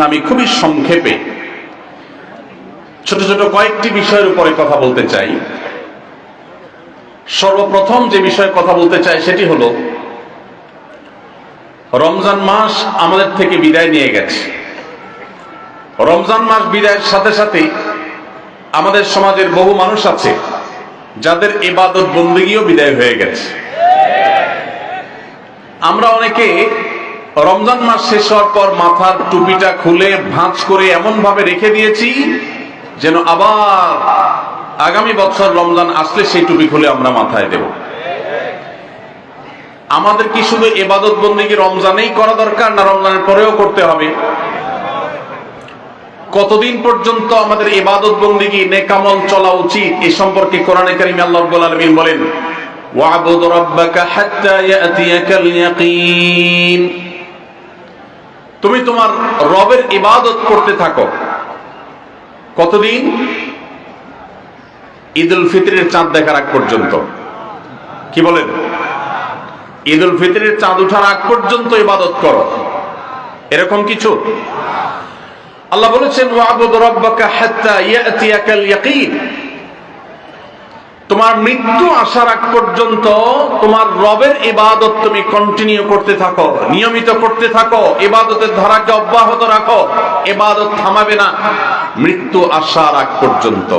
আমি খুবই সংক্ষেপে ছোট ছোট কয়েকটি বিষয়ের উপরে কথা বলতে চাই। সর্বপ্রথম যে বিষয়ে কথা বলতে চাই সেটি হলো, রমজান মাস আমাদের থেকে বিদায় নিয়ে গেছে। রমজান মাস বিদায়ের সাথে সাথে আমাদের সমাজের বহু মানুষ আছে যাদের ইবাদত বন্দেগীও বিদায় হয়ে গেছে। আমরা অনেকে রমজান মাস শেষ হওয়ার পর মাথার টুপিটা খুলে ভাঁজ করে এমন ভাবে রেখে দিয়েছি যেন আবার আগামী বছর রমজান আসলে সেই টুপি খুলে আমরা মাথায় দেব। আমাদের কি শুধু ইবাদত বন্দেগী রমজানেই করা দরকার, না রমজানের পরেও করতে হবে? কতদিন পর্যন্ত আমাদের ইবাদত বন্দেগী নেকামল চলা উচিত এ সম্পর্কে কোরআনে কারিমে আল্লাহ রাব্বুল আলামিন বলেন, ওয়া'বুদ রাব্বাকা হাত্তা ইয়াতিয়াকাল ইয়াকিন। তুমি তোমার রবের ইবাদত করতে থাকো। কতদিন? ঈদুল ফিতরের চাঁদ দেখার আগ পর্যন্ত। কি বলেন? ঈদুল ফিতরের চাঁদ ওঠার আগ পর্যন্ত ইবাদত করো, এরকম কিছু? আল্লাহ বলেছেন, ওয়া'বুদ রাব্বাকা হাত্তা ইয়াতিয়াকাল ইয়াকিন। তোমার মৃত্যু আসার আগ পর্যন্ত তোমার রবের ইবাদত তুমি কন্টিনিউ করতে থাকো, নিয়মিত করতে থাকো, ইবাদতের ধারাকে অব্যাহত রাখো। ইবাদত থামাবে না মৃত্যু আসার আগ পর্যন্ত।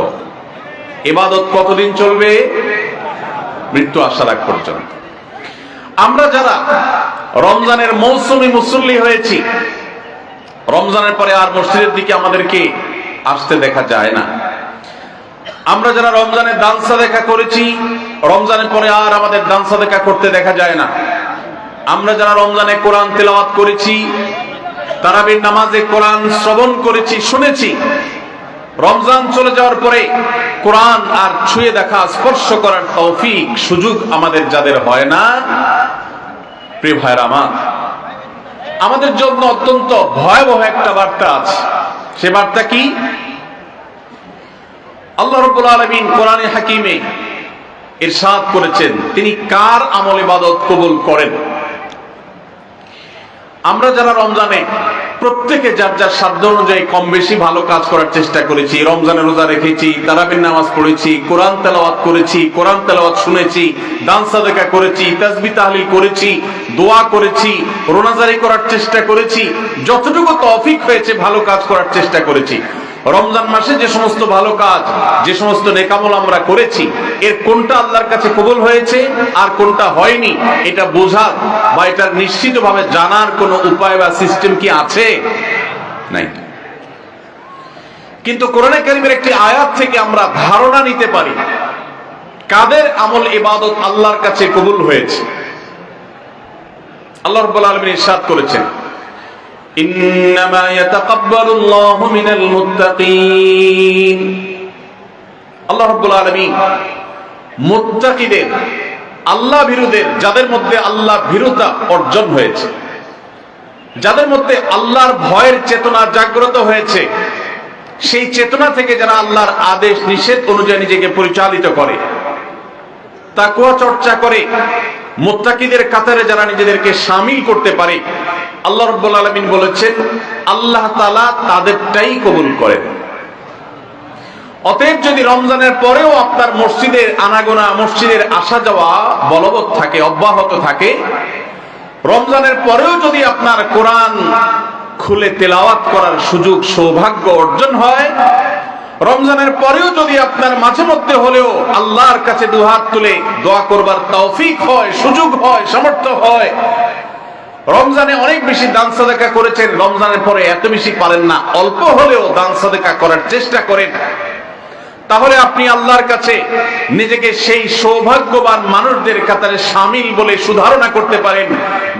ইবাদত কতদিন চলবে? মৃত্যু আসার আগ পর্যন্ত। আমরা যারা রমজানের মৌসুমী মুসল্লি হয়েছি, রমজানের পরে আর মসজিদের দিকে আমাদেরকে আসতে দেখা যায় না। আমরা যারা রমজানের দান সাদেকা করেছি, রমজানের পরে আর আমাদের দান সাদেকা করতে দেখা যায় না। আমরা যারা রমজানে কোরআন তেলাওয়াত করেছি, তারাবির নামাজে কোরআন শ্রবণ করেছি, শুনেছি, রমজান চলে যাওয়ার পরে কোরআন আর ছুঁয়ে দেখা, স্পর্শ করার তৌফিক সুযোগ আমাদের যাদের হয় না, প্রিয় ভাইরা আমার, আমাদের জন্য অত্যন্ত ভয়াবহ একটা বার্তা আছে। সে বার্তা কি? আল্লাহ রাব্বুল আলামিন কোরআনে হাকিমে ইরশাদ করেছেন তিনি কার আমল ইবাদত কবুল করেন। আমরা যারা রমজানে প্রত্যেকে যার যার সাধ্য অনুযায়ী কম বেশি ভালো কাজ করার চেষ্টা করেছি, রমজানে রোজা রেখেছি, তারাবির নামাজ পড়েছি, কোরআন তেলাওয়াত করেছি, কোরআন তেলাওয়াত শুনেছি, দান সাদেকা করেছি, তাসবিহ তাহলিল করেছি, দোয়া করেছি, রোজাদারি করার চেষ্টা করেছি, যতটুকু তৌফিক হয়েছে ভালো কাজ করার চেষ্টা করেছি। রমজান মাসে যে সমস্ত ভালো কাজ, যে সমস্ত নেকামল আমরা করেছি, এর কোনটা আল্লাহর কাছে কবুল হয়েছে আর কোনটা হয়নি এটা বোঝার বা এটা নিশ্চিতভাবে জানার কোনো উপায় বা সিস্টেম কি আছে? নাই। কিন্তু কোরআনে কারীমের একটি আয়াত থেকে আমরা ধারণা নিতে পারি কাদের আমল ইবাদত আল্লাহর কাছে কবুল হয়েছে। আল্লাহ রাব্বুল আলামিন ইরশাদ করেছেন, ইন্নামা ইয়াতাকাব্বালুল্লাহু মিনাল মুত্তাকিন। আল্লাহ রাব্বুল আলামিন মুত্তাকিদের, আল্লাহ ভীরুদের, যাদের মধ্যে আল্লাহ ভীরুতা অর্জন হয়েছে, যাদের মধ্যে আল্লাহর ভয়ের চেতনা জাগ্রত হয়েছে, সেই চেতনা থেকে যারা আল্লাহর আদেশ নিষেধ অনুযায়ী নিজেকে পরিচালিত করে, তাকওয়া চর্চা করে, মুত্তাকিদের কাতারে যারা নিজেদেরকে শামিল করতে পারে, আল্লাহ রাব্বুল আলামিন বলেছেন আল্লাহ তাআলা তাদেরটাই কবুল করেন। অতএব যদি রমজানের পরেও আপনার মসজিদের আনাগোনা, মসজিদের আসা যাওয়া বলবৎ থাকে, অব্যাহত থাকে, রমজানের পরেও যদি আপনার কোরআন খুলে তেলাওয়াত করার সুযোগ, সৌভাগ্য অর্জন হয়, রমজানের পরেও যদি আপনার মাঝে মধ্যে হলেও আল্লাহর কাছে দুহাত তুলে দোয়া করবার তৌফিক হয়, সুযোগ হয়, সামর্থ্য হয়, রমজানে অনেক বেশি দান সাদেকা করেছেন, রমজানের পরে এত বেশি পারেন না, অল্প হলেও দান সাদেকা করার চেষ্টা করেন, তাহলে আপনি আল্লাহর কাছে নিজেকে সেই সৌভাগ্যবান মানুষদের কাতারে শামিল বলে সুধারণা করতে পারেন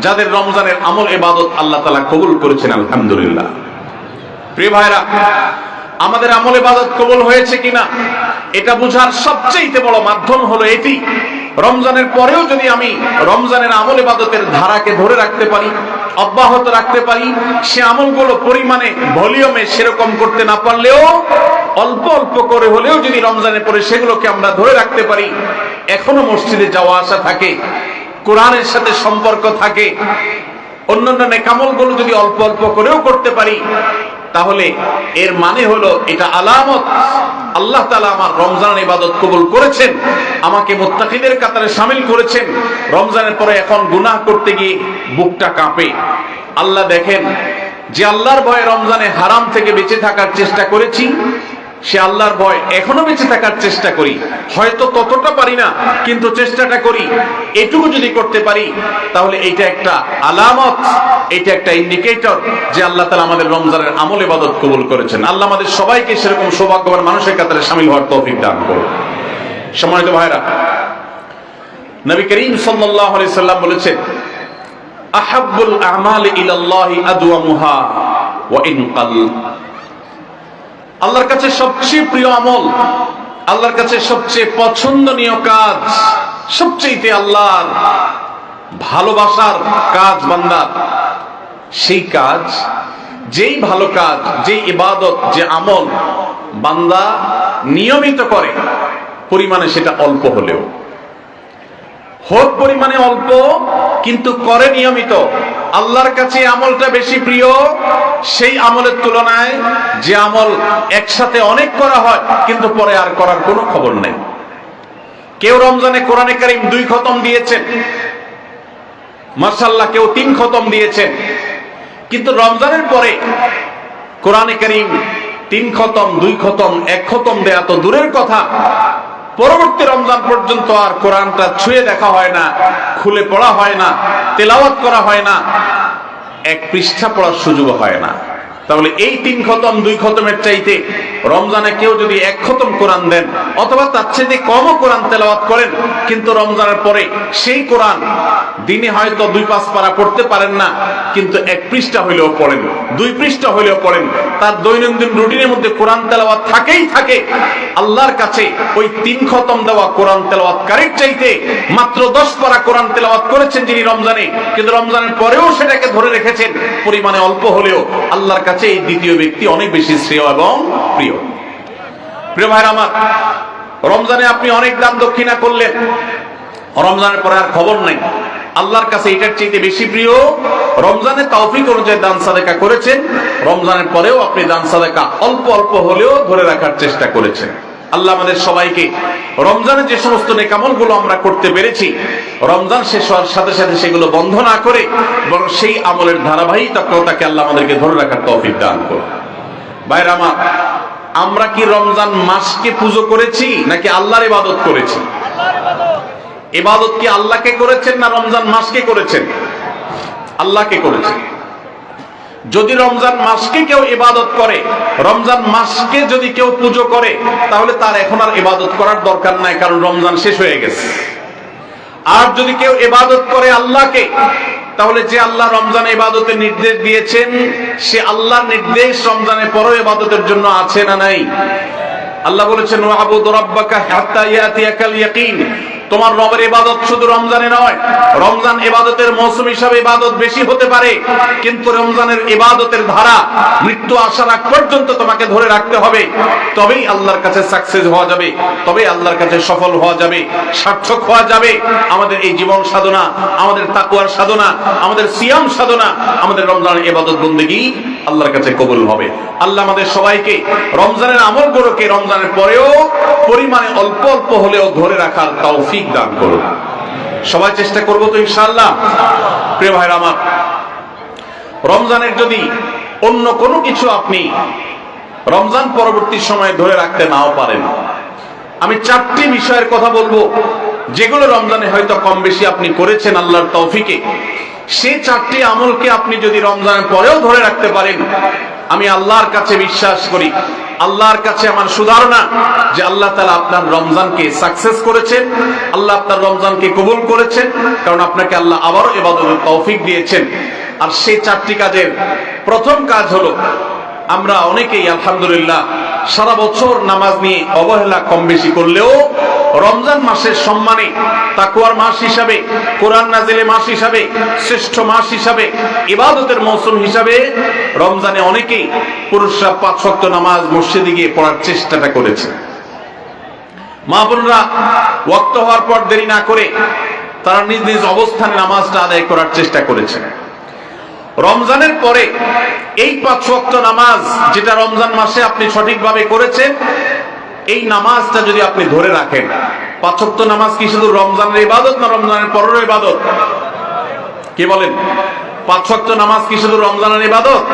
যাদের রমজানের আমল ইবাদত আল্লাহ তাআলা কবুল করেছেন। আলহামদুলিল্লাহ। প্রিয় ভাইরা, আমাদের আমল ইবাদত কবুল হয়েছে কিনা এটা বোঝার সবচেয়ে বড় মাধ্যম হলো এটি, রমজানের পরেও যদি আমি রমজানের আমল ইবাদতের ধারাকে ধরে রাখতে পারি, অব্যাহত রাখতে পারি, সে আমলগুলো পরিমাণে, ভলিউমে সেরকম করতে না পারলেও অল্প অল্প করে হলেও যদি রমজানের পরে সেগুলোকে আমরা ধরে রাখতে পারি, এখনো মসজিদে যাওয়া আসা থাকে, কোরআনের সাথে সম্পর্ক থাকে, অন্যান্য নেকামলগুলো যদি অল্প অল্প করেও করতে পারি, তাহলে এর মানে হলো এটা আলামত আল্লাহ তাআলা আমার রমজানের ইবাদত কবুল করেছেন, আমাকে মুত্তাকিদের কাতারে শামিল করেছেন। রমজানের পরে এখন গুনাহ করতে গিয়ে বুকটা কাঁপে। আল্লাহ দেখেন, যে আল্লাহর ভয়ে রমজানে হারাম থেকে বেঁচে থাকার চেষ্টা করেছি, সে আল্লাহর ভয় এখনো বেঁচে থাকার চেষ্টা করি। হয়তো ততটা পারি না, কিন্তু চেষ্টাটা করি। এটুকু যদি করতে পারি, তাহলে এটা একটা আলামত, এটা একটা ইন্ডিকেটর যে আল্লাহ তাআলা আমাদের রমজানের আমল ইবাদত কবুল করেছেন। আল্লাহ আমাদের সবাইকে সেরকম সৌভাগ্যবান মানুষের কাতারে শামিল হওয়ার তৌফিক দান করুন। সম্মানিত ভাইরা, নবী করিম সাল্লাল্লাহু আলাইহি সাল্লাম বলেছেন, আহাব্বুল আমালি ইলাল্লাহি আদওয়ামুহা ওয়া ইন কাল। আল্লাহর কাছে সবচেয়ে প্রিয় আমল, আল্লাহর কাছে সবচেয়ে পছন্দনীয় কাজ, সবচেয়ে আল্লাহর ভালোবাসার কাজ বান্দার, সেই কাজ, যেই ভালো কাজ, যেই ইবাদত, যে আমল বান্দা নিয়মিত করে, পরিমাণে সেটা অল্প হলেও হোক, পরিমাণে অল্প কিন্তু করে নিয়মিত, আল্লাহর কাছে আমলটা বেশি প্রিয় সেই আমলের তুলনায় যে আমল একসাথে অনেক করা হয় কিন্তু পরে আর করার কোনো খবর নেই। কেউ রমজানে কোরআনে কারীম 2 খতম দিয়েছেন, মাশাআল্লাহ, কেউ 3 খতম দিয়েছেন, কিন্তু রমজানের পরে কোরআনে কারীম 3 খতম, 2 খতম, 1 খতম দেয়া তো দূরের কথা, পরবর্তী রমজান পর্যন্ত আর কোরআনটা ছুঁয়ে দেখা হয় না, খুলে পড়া হয় না, তেলাওয়াত করা হয় না, 1 পৃষ্ঠা পড়ার সুযোগ হয় না। তাহলে এই 3 খতম 2 খতমের চাইতে রমজানে কেউ যদি 1 খতম কোরআন দেন, অথবা তার চেয়ে কমও কোরআন তেলাওয়াত করেন, কিন্তু রমজানের পরে সেই কোরআন দিনে হয়তো 2-5 পারা পড়তে পারেন না, কিন্তু 1 পৃষ্ঠা হইলেও পড়েন, 2 পৃষ্ঠা হইলেও পড়েন, তার দৈনন্দিন রুটিনের মধ্যে কোরআন তেলাওয়াত থাকেই থাকে। আল্লাহর কাছে ওই 3 খতম দেওয়া কোরআন তেলাওয়াতকারীর চাইতে মাত্র 10 পারা কোরআন তেলাওয়াত করেছেন যিনি রমজানে, কিন্তু রমজানের পরেও সেটাকে ধরে রেখেছেন, পরিমাণে অল্প হলেও আল্লাহর কাছে এই দ্বিতীয় ব্যক্তি অনেক বেশি শ্রেয় এবং প্রিয়। প্রিয় ভাইরা আমার, রমজানে আপনি অনেক দান দক্ষিণা করলেন, রমজানের পরে আর খবর নাই, আল্লাহর কাছে এটার চাইতে বেশি প্রিয় রমজানে তৌফিক অনুযায়ী দান সাদেকা করেছেন, রমজানের পরেও আপনি দান সাদেকা অল্প অল্প হলেও ধরে রাখার চেষ্টা করেছেন। আল্লাহ আমাদের সবাইকে রমজানে যে সমস্ত নেকামলগুলো আমরা করতে পেরেছি, রমজান শেষ হওয়ার সাথে সাথে সেগুলো বন্ধ না করে বরং সেই আমলের ধারাবাহিকতাকে আল্লাহ আমাদেরকে ধরে রাখার তৌফিক দান করুন। ভাইরা আমার, আমরা কি রমজান মাসকে পুজো করেছি নাকি আল্লাহর ইবাদত করেছি? ইবাদত কি আল্লাহকে করেছেন না রমজান মাসকে করেছেন? আল্লাহকে করেছেন। যদি রমজান মাসকে কেউ ইবাদত করে, রমজান মাসকে যদি কেউ পুজো করে, তাহলে তার এখন আর ইবাদত করার দরকার নাই, কারণ রমজান শেষ হয়ে গেছে। আর যদি কেউ ইবাদত করে আল্লাহকে, তাহলে যে আল্লাহ রমজানে ইবাদতের নির্দেশ দিয়েছেন, সে আল্লাহর নির্দেশ রমজানের পরেও ইবাদতের জন্য আছে না নাই? আল্লাহ বলেছেন, ওয়াবুদ রাব্বাকা হাত্তা ইয়াতিয়াকাল ইয়াকিন। তোমার রবের ইবাদত শুধু রমজানে নয়, রমজান ইবাদতের মৌসুম হিসাবে ইবাদত বেশি হতে পারে, কিন্তু রমজানের ইবাদতের ধারা মৃত্যু আসার আগ পর্যন্ত তোমাকে ধরে রাখতে হবে, তবেই আল্লাহর কাছে সাকসেস হওয়া যাবে, তবেই আল্লাহর কাছে সফল হওয়া যাবে, সার্থক হওয়া যাবে। আমাদের এই জীবন সাধনা, আমাদের তাকওয়ার সাধনা, আমাদের সিয়াম সাধনা, আমাদের রমজানের ইবাদত বন্দেগী আল্লাহর কাছে কবুল হবে। আল্লাহ আমাদের সবাইকে রমজানের আমলগুলোকে রমজানের পরেও পরিমাণে অল্প অল্প হলেও ধরে রাখার তৌফিক দান করুন। সবাই চেষ্টা করবো তো ইনশাআল্লাহ। প্রিয় ভাইরা আমার, রমজানের যদি অন্য কোনো কিছু আপনি রমজান পরবর্তী সময়ে ধরে রাখতে নাও পারেন, আমি 4টি বিষয়ের কথা বলবো যেগুলো রমজানে হয়তো কম বেশি আপনি করেছেন আল্লাহর তৌফিকে। সেই 4টি আমলকে আপনি যদি রমজানের পরেও ধরে রাখতে পারেন, আমি আল্লাহর কাছে বিশ্বাস করি, আল্লাহর কাছে আমার সুধারণা যে আল্লাহ তাআলা আপনার রমজানকে সাকসেস করেছেন, আল্লাহ আপনার রমজানকে কবুল করেছেন, কারণ আপনাকে আল্লাহ আবারও ইবাদতের তৌফিক দিয়েছেন। আর সেই 4টি কাজের প্রথম কাজ হলো, আমরা অনেকেই আলহামদুলিল্লাহ সারা বছর নামাজ নিয়ে অবহেলা কম বেশি করলেও রমজান মাসের সম্মানে, তাকওয়ার মাস হিসাবে, কোরআন নাজিলের মাস হিসাবে, শ্রেষ্ঠ মাস হিসাবে, ইবাদতের মৌসুম হিসাবে রমজানে অনেকেই পুরুষরা 5 ওয়াক্ত নামাজ মসজিদে গিয়ে পড়ার চেষ্টাটা করেছে। মা বোনরা ওয়াক্ত হওয়ার পর দেরি না করে তারা নিজ নিজ অবস্থানে নামাজটা আদায় করার চেষ্টা করেছে। রমজানের পরে এই 5 ওয়াক্ত নামাজ যেটা রমজান মাসে আপনি সঠিকভাবে করেছেন, এই নামাজটা যদি আপনি ধরে রাখেন, 5 ওয়াক্ত নামাজ কি শুধু রমজানের ইবাদত না রমজানের পরের ইবাদত? কি বলেন? 5 ওয়াক্ত নামাজ কি শুধু রমজানের ইবাদত?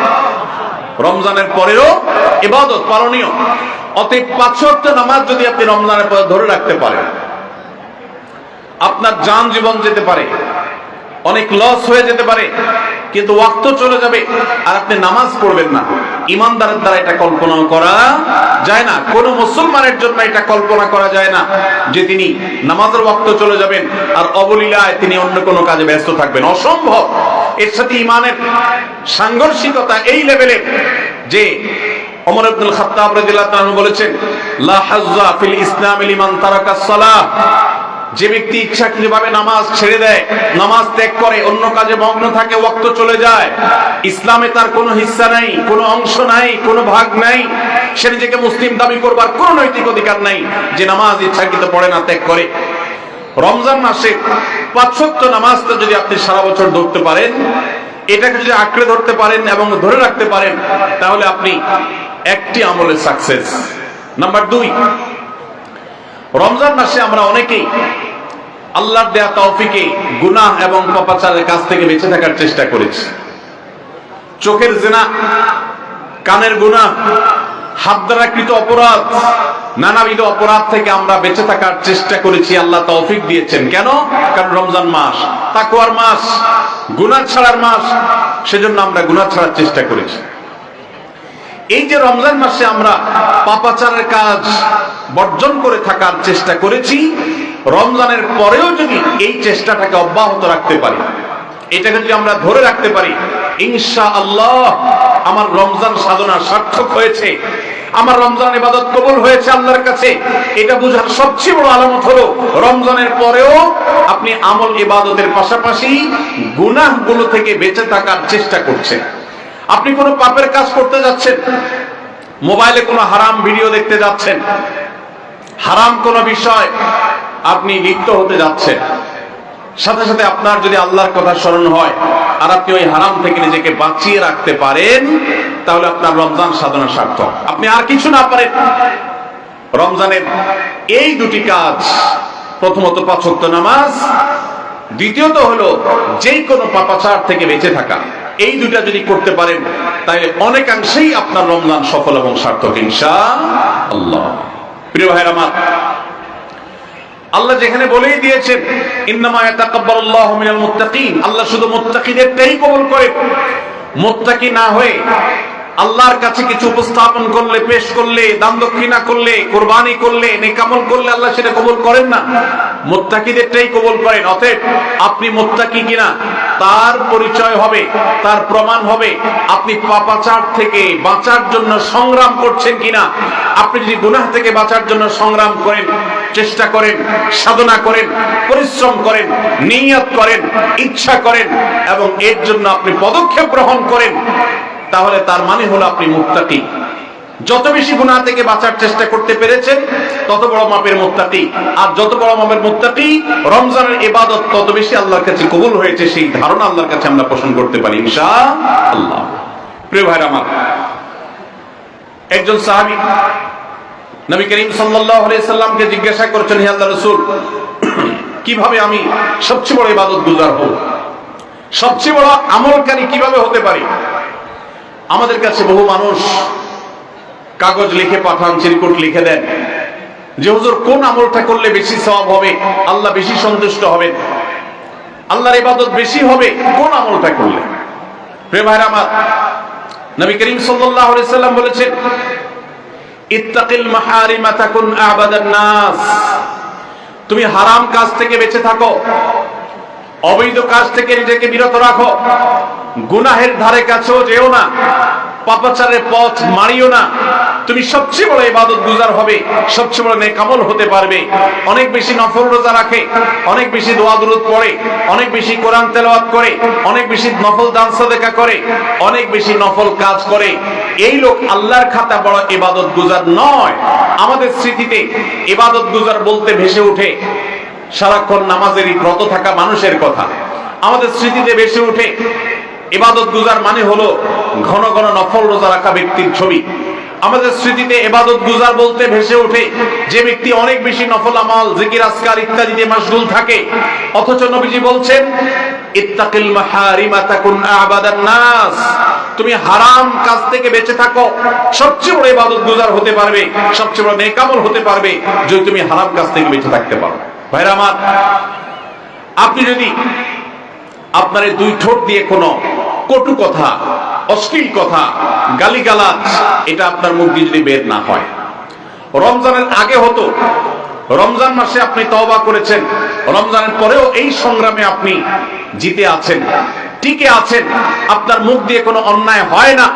রমজানের পরেও ইবাদত, পালনীয়। অতএব 5 ওয়াক্ত নামাজ যদি আপনি রমজানের পরে ধরে রাখতে পারেন, আপনার জান জীবন যেতে পারে, অনেক লস হয়ে যেতে পারে, কিন্তু ওয়াক্ত চলে যাবে আর আপনি নামাজ পড়বেন না। ইমানদারের দ্বারা এটা কল্পনা করা যায় না, কোন মুসলমানের জন্য এটা কল্পনা করা যায় না যে তিনি নামাজের ওয়াক্ত চলে যাবেন আর অবলীলায় তিনি অন্য কোনো কাজে ব্যস্ত থাকবেন, অসম্ভব। এর সাথে ইমানের সাংঘর্ষিকতা এই লেভেলের যে ওমর ইবনুল খাত্তাব রাদিয়াল্লাহু তাআলা বলেছেন, লা হাজ্জা ফিল ইসলাম লিমান তারাকাস সালাহ। যে ব্যক্তি ইচ্ছাকৃতভাবে নামাজ ছেড়ে দেয়, নামাজ ত্যাগ করে, অন্য কাজে মগ্ন থাকে, ওয়াক্ত চলে যায়, ইসলামে তার কোনো হিস্সা নাই, কোনো অংশ নাই, কোনো ভাগ নাই। সে নিজেকে মুসলিম দাবি করবার কোনো নৈতিক অধিকার নাই যে নামাজ ইচ্ছাকৃত পড়ে না, ত্যাগ করে। রমজান মাসে 5 ওয়াক্ত নামাজটা যদি আপনি সারা বছর ধরতে পারেন, এটাকে যদি আঁকড়ে ধরতে পারেন এবং ধরে রাখতে পারেন, তাহলে আপনি একটি আমলে সাকসেস। নাম্বার 2, রমজান মাসে আমরা অনেকেই আল্লাহর দেয়া তৌফিকে গুনাহ এবং পাপাচারের কাছ থেকে বেঁচে থাকার চেষ্টা করেছি। চোখের জিনা, কানের গুনাহ, হাত দ্বারা কৃত অপরাধ, নানাবিধ অপরাধ থেকে আমরা বেঁচে থাকার চেষ্টা করেছি। আল্লাহ তৌফিক দিয়েছেন। কেন? কারণ রমজান মাস তাকওয়ার মাস, গুনাহ ছাড়ার মাস, সেজন্য আমরা গুনাহ ছাড়ার চেষ্টা করেছি। এই যে রমজান মাসে আমরা পাপাচারের কাজ বর্জন করে থাকার চেষ্টা করেছি, রমজানের পরেও যদি এই চেষ্টাটাকে অব্যাহত রাখতে পারি, এটাকে যদি আমরা ধরে রাখতে পারি, ইনশাআল্লাহ আমার রমজান সাধনা সার্থক হয়েছে, আমার রমজান ইবাদত কবুল হয়েছে আল্লাহর কাছে। এটা বোঝার সবচেয়ে বড় আলামত হলো রমজানের পরেও আপনি আমল ইবাদতের পাশাপাশি গুনাহগুলো থেকে বেঁচে থাকার চেষ্টা করছেন। আপনি কোনো পাপের কাজ করতে যাচ্ছেন, মোবাইলে কোনো হারাম ভিডিও দেখতে যাচ্ছেন, হারাম কোনো বিষয় আপনি লিপ্ত হতে যাচ্ছেন, সাথে সাথে আপনার যদি আল্লাহর কথা স্মরণ হয় আর আপনি ওই হারাম থেকে নিজেকে বাঁচিয়ে রাখতে পারেন, তাহলে আপনার রমজান সাধনা সার্থক। আপনি আর কিছু না পারেন, রমজানের এই 2টি কাজ, প্রথমত 5 ওয়াক্ত নামাজ, দ্বিতীয়ত হলো যে কোনো পাপাচার থেকে বেঁচে থাকা, এই 2টা যদি করতে পারেন তাহলে অনেকাংশেই আপনার রমজান সফল এবং সার্থক ইনশাআল্লাহ। প্রিয় ভাইরা আমার, আল্লাহ যেখানে বলেই দিয়েছেন ইন্নামা ইয়াতাকাব্বালুল্লাহু মিনাল মুত্তাকিন, আল্লাহ শুধু মুত্তাকিদেরটাই কবুল করে। মুত্তাকি না হয়ে আল্লাহর কাছে কিছু উপস্থাপন করলে, পেশ করলে, দান দক্ষিণা করলে, কুরবানি করলে, নেক আমল করলে আল্লাহ সেটা কবুল করেন না, মুত্তাকিদেরটাই কবুল করেন। অতএব আপনি মুত্তাকি কিনা তার পরিচয় হবে, তার প্রমাণ হবে আপনি পাপাচার থেকে বাঁচার জন্য সংগ্রাম করছেন কিনা। আপনি যদি গুনাহ থেকে বাঁচার জন্য সংগ্রাম করেন, চেষ্টা করেন, সাধনা করেন, পরিশ্রম করেন, নিয়ত করেন, ইচ্ছা করেন এবং এর জন্য আপনি পদক্ষেপ গ্রহণ করেন, তাহলে তার মানে হলো আপনি মুত্তাকি। যত বেশি গুনাহ থেকে বাঁচার চেষ্টা করতে পেরেছেন তত বড় মাপের মুত্তাকি, আর যত বড় মাপের মুত্তাকি রমজানের ইবাদত তত বেশি আল্লাহর কাছে কবুল হয়েছে, সেই ধারণা আল্লাহর কাছে আমরা পোষণ করতে পারি ইনশাআল্লাহ। প্রিয় ভাইরা আমার, একজন সাহাবী নবী করিম সাল্লাল্লাহু আলাইহি সাল্লামকে জিজ্ঞাসা করেছেন, হে আল্লাহর রাসূল, কিভাবে আমি সবচেয়ে বড় ইবাদত গুজার হব, সবচেয়ে বড় আমলকারী কিভাবে হতে পারি? আমাদের কাছে বহু মানুষ কাগজ লিখে পাঠান, চিরকুট লিখে দেন যে হুজুর কোন আমলটা করলে বেশি সওয়াব হবে, আল্লাহ বেশি সন্তুষ্ট হবেন, আল্লাহর ইবাদত বেশি হবে কোন আমলটা করলে। প্রিয় ভাইরা আমার, নবী করিম সাল্লাল্লাহু আলাইহি সাল্লাম বলেছেন, ইত্তাকিল মাহারিমা তাকুন আবাদান নাস, তুমি হারাম কাজ থেকে বেঁচে থাকো, অবৈধ কাজ থেকে নিজেকে বিরত রাখো, গুনাহের ধারে কাছেও যেও না, পাপাচারের পথ মারিও না, তুমি সবচেয়ে বড় ইবাদত গুজার হবে, সবচেয়ে বড় নেক আমল হতে পারবে। অনেক বেশি নফল রোজা রাখে, অনেক বেশি দোয়া দুরূদ পড়ে, অনেক বেশি কোরআন তেলাওয়াত করে, অনেক বেশি নফল দান সাদেকা করে, অনেক বেশি নফল কাজ করে, এই লোক আল্লাহর খাতা বড় ইবাদত গুজার নয়। আমাদের স্মৃতিতে ইবাদত গুজার বলতে ভেসে ওঠে সারাক্ষণ নামাজেরই ব্রত থাকা মানুষের কথা, আমাদের স্মৃতিতে ভেসে ওঠে ইবাদত গুজার মানে হলো ঘন ঘন নফল রোজা রাখা ব্যক্তির ছবি। আমাদের স্মৃতিতে ইবাদত গুজার বলতে ভেসে ওঠে যে ব্যক্তি অনেক বেশি নফল আমল, জিকির, আজকার ইত্যাদিতে মাশগুল থাকে। অথচ নবীজি বলছেন, ইত্তাকিল মাহারিমা তাকুন আবাদান নাস, তুমি হারাম কাজ থেকে বেঁচে থাকো, সবচেয়ে বড় ইবাদত গুজার হতে পারবে, সবচেয়ে বড় নেক আমল হতে পারবে যদি তুমি হারাম কাজ থেকে বেঁচে থাকতে পারো। ভাইরা আমার, আপনি যদি আপনার এই দুই ঠোঁট দিয়ে কোনো কটু কথা, অশ্লীল কথা, গালিগালাজ এটা আপনার মুখ দিয়ে যদি বের না হয়, রমজানের আগে হতো, রমজান মাসে আপনি তওবা করেছেন, রমজানের পরেও এই সংগ্রামে আপনি জিতে আছেন, টিকে আছেন, আপনার মুখ দিয়ে কোনো অন্যায় হয় না,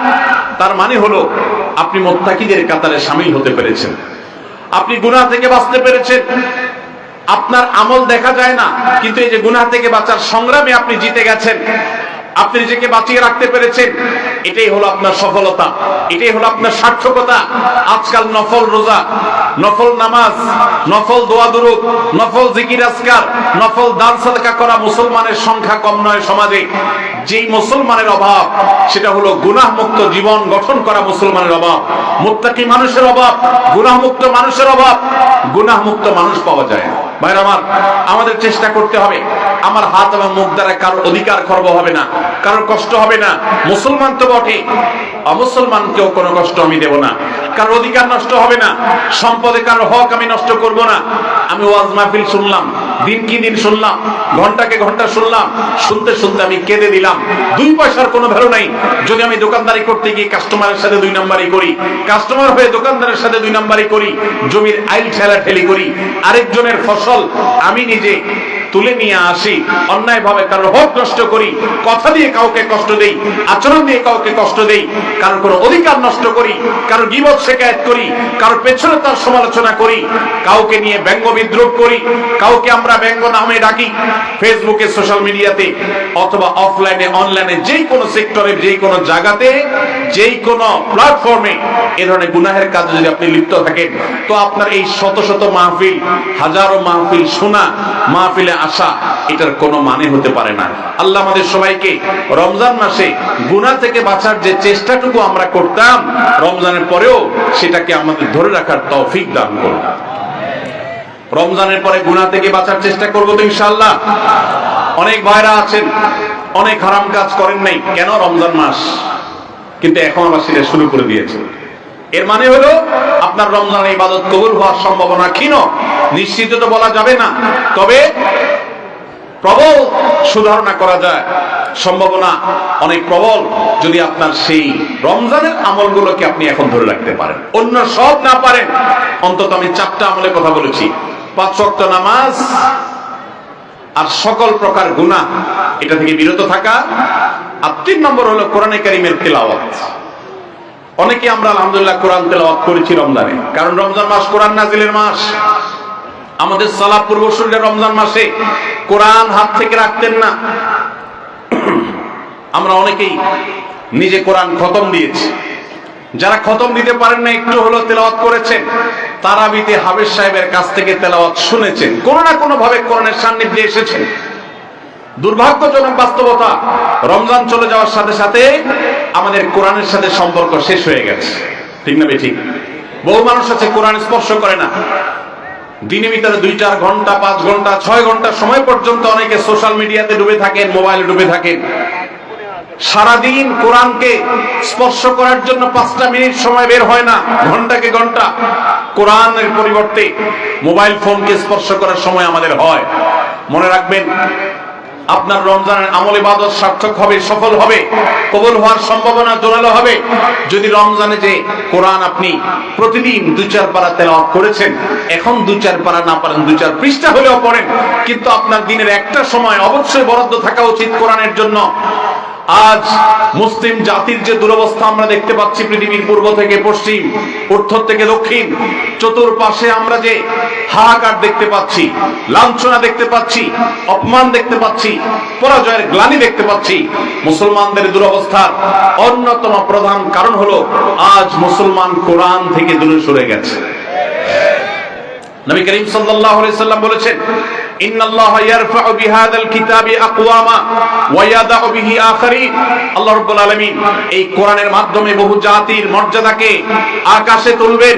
তার মানে হলো আপনি মুত্তাকিদের কাতারে শামিল হতে পেরেছেন, আপনি গুনাহ থেকে বাঁচতে পেরেছেন। আপনার আমল দেখা যায় না, কিন্তু এই যে গুনাহ থেকে বাঁচার সংগ্রামে আপনি জিতে গেছেন, আপনি নিজেকে বাঁচিয়ে রাখতে পেরেছেন, এটাই হলো আপনার সফলতা, এটাই হলো আপনার সার্থকতা। আজকাল নফল রোজা, নফল নামাজ, নফল দোয়া দুরূদ, নফল জিকির আজকার, নফল দান সাদকা করা মুসলমানের সংখ্যা কম নয় সমাজে। যেই মুসলমানের অভাব সেটা হলো গুনাহ মুক্ত জীবন গঠন করা মুসলমানের অভাব, মুত্তাকি মানুষের অভাব, গুনাহ মুক্ত মানুষের অভাব। গুনাহ মুক্ত মানুষ পাওয়া যায় না। ভাইরা আমার, আমাদের চেষ্টা করতে হবে আমার হাত এবং মুখ দ্বারা কারোর অধিকার খর্ব হবে না, কারোর কষ্ট হবে না। মুসলমান তো বটে, অমুসলমানকেও কোনো কষ্ট আমি দেব না, কারোর অধিকার নষ্ট হবে না, সম্পদে কারোর হক আমি নষ্ট করব না। আমি ওয়াজ মাহফিল শুনলাম, দিন কি দিন শুনলাম, ঘন্টাকে ঘন্টা শুনলাম, শুনতে শুনতে আমি কেঁদে দিলাম। 2 পয়সার কোনো ভ্যালু নাই যদি আমি দোকানদারি করতে গিয়ে কাস্টমারের সাথে 2 নাম্বারি করি, কাস্টমার হয়ে দোকানদারের সাথে 2 নাম্বারি করি, জমির আইল ঠেলাঠেলি করি, আরেকজনের ফসল আমি নিজে তুলে নিয়ে আসি, অন্যায় ভাবে কারোর হক নষ্ট করি, কথা দিয়ে কাউকে কষ্ট দেই, আচরণ দিয়ে কাউকে কষ্ট দেই, কারোর কোনো অধিকার নষ্ট করি, কারোর গীবত শিকায়েত করি, কারোর পেছনে তার সমালোচনা করি, কাউকে নিয়ে ব্যঙ্গ বিদ্রুপ করি, কাউকে আমরা ব্যঙ্গ নামে ডাকি, ফেসবুকে, সোশ্যাল মিডিয়াতে অথবা অফলাইনে, অনলাইনে, যেই কোনো সেক্টরে, যেই কোনো জায়গাতে, যেই কোনো প্ল্যাটফর্মে এ ধরনের গুনাহের কাজে যদি আপনি লিপ্ত থাকেন, তো আপনার এই শত শত মাহফিল, হাজারো মাহফিল শোনা, মাহফিলে আসা, এটার কোনো মানে হতে পারে না। আল্লাহ আমাদের সবাইকে রমজান মাসে গুনাহ থেকে বাঁচার যে চেষ্টাটুকু আমরা করতাম, রমজানের পরেও সেটাকে আমাদের ধরে রাখার তৌফিক দান করুন। রমজানের পরে গুনাহ থেকে বাঁচার চেষ্টা করব তো ইনশাআল্লাহ। অনেক ভাইরা আছেন অনেক হারাম কাজ করেন নাই, কেন? রমজান মাস, কিন্তু এখন আবার সেটা শুরু করে দিয়েছে। এর মানে হলো আপনার রমজানের ইবাদত কবুল হওয়ার সম্ভাবনা ক্ষীণ, নিশ্চিত তো বলা যাবে না, তবে প্রবল সুধারণা করা যায়, সম্ভাবনা অনেক প্রবল যদি আপনার সেই রমজানের আমলগুলোকে আপনি এখন ধরে রাখতে পারেন। অন্য সব না পারেন, অন্তত আমি 4টা আমলের কথা বলেছি, 5 ওয়াক্ত নামাজ আর সকল প্রকার গুনাহ এটা থেকে বিরত থাকা, আর 3 নম্বর হলো কোরআনে কারীমের তেলাওয়াত। অনেকে আমরা আলহামদুলিল্লাহ কোরআন তেলাওয়াত করেছি রমজানে, কারণ রমজান মাস কোরআন নাজিলের মাস। আমাদের সালাফ পূর্বসূরীরা রমজান মাসে কোরআন হাত থেকে রাখতেন না। আমরা অনেকেই নিজে কোরআন খতম দিয়েছি, যারা খতম দিতে পারেন না, একটু হলো তেলাওয়াত করেছেন, তারাবিতে হাফেজ সাহেবের কাছ থেকে তেলাওয়াত শুনেছেন, কোনো না কোনো ভাবে কোরআনের সান্নিধ্যে এসেছেন। দুর্ভাগ্যজনক বাস্তবতা, রমজান চলে যাওয়ার সাথে সাথে আমাদের কোরআনের সাথে সম্পর্ক শেষ হয়ে গেছে, ঠিক না ঠিক? বহু মানুষ আছে কোরআন স্পর্শ করে না, দিনের ভিতরে 2-4 ঘন্টা, 5 ঘন্টা, 6 ঘন্টা সময় পর্যন্ত অনেকে সোশ্যাল মিডিয়াতে ডুবে থাকেন, মোবাইলে ডুবে থাকেন। সারাদিন কোরআনকে স্পর্শ করার জন্য 5টা মিনিট সময় বের হয় না, ঘন্টাকে ঘন্টা কোরআনের পরিবর্তে মোবাইল ফোনকে স্পর্শ করার সময় আমাদের হয়। মনে রাখবেন, আপনার রমজানের আমল ইবাদত সার্থক হবে, সফল হবে, কবুল হওয়ার সম্ভাবনা জোরালো হবে যদি রমজানে যে কোরআন আপনি প্রতিদিন 2-4 পারা তেলাওয়াত করেছেন, এখন 2-4 পারা না পারেন 2-4 পৃষ্ঠা হলেও পড়েন, কিন্তু আপনার দিনের একটা সময় অবশ্যই বরাদ্দ থাকা উচিত কোরআনের জন্য। আজ মুসলিম জাতির যে দুরবস্থা আমরা দেখতে পাচ্ছি, পৃথিবীর পূর্ব থেকে পশ্চিম, উত্তর থেকে দক্ষিণ, চতুর্পাশে আমরা যে হাহাকার দেখতে পাচ্ছি, লাঞ্ছনা দেখতে পাচ্ছি, অপমান দেখতে পাচ্ছি, পরাজয়ের গ্লানি দেখতে পাচ্ছি, মুসলমানদের দুরবস্থার অন্যতম প্রধান কারণ হলো আজ মুসলমান কোরআন থেকে দূরে সরে গেছে। নবী করিম সাল্লাল্লাহু আলাইহি সাল্লাম বলেছেন, ইন্নাল্লাহা ইয়ারফা'ু বিহাযাল কিতাবি আকওয়ামা ওয়া ইয়াদা'ু বিহি আখারিন। আল্লাহ রাব্বুল আলামিন এই কোরআনের মাধ্যমে বহু জাতির মর্যাদাকে আকাশে তুলবেন।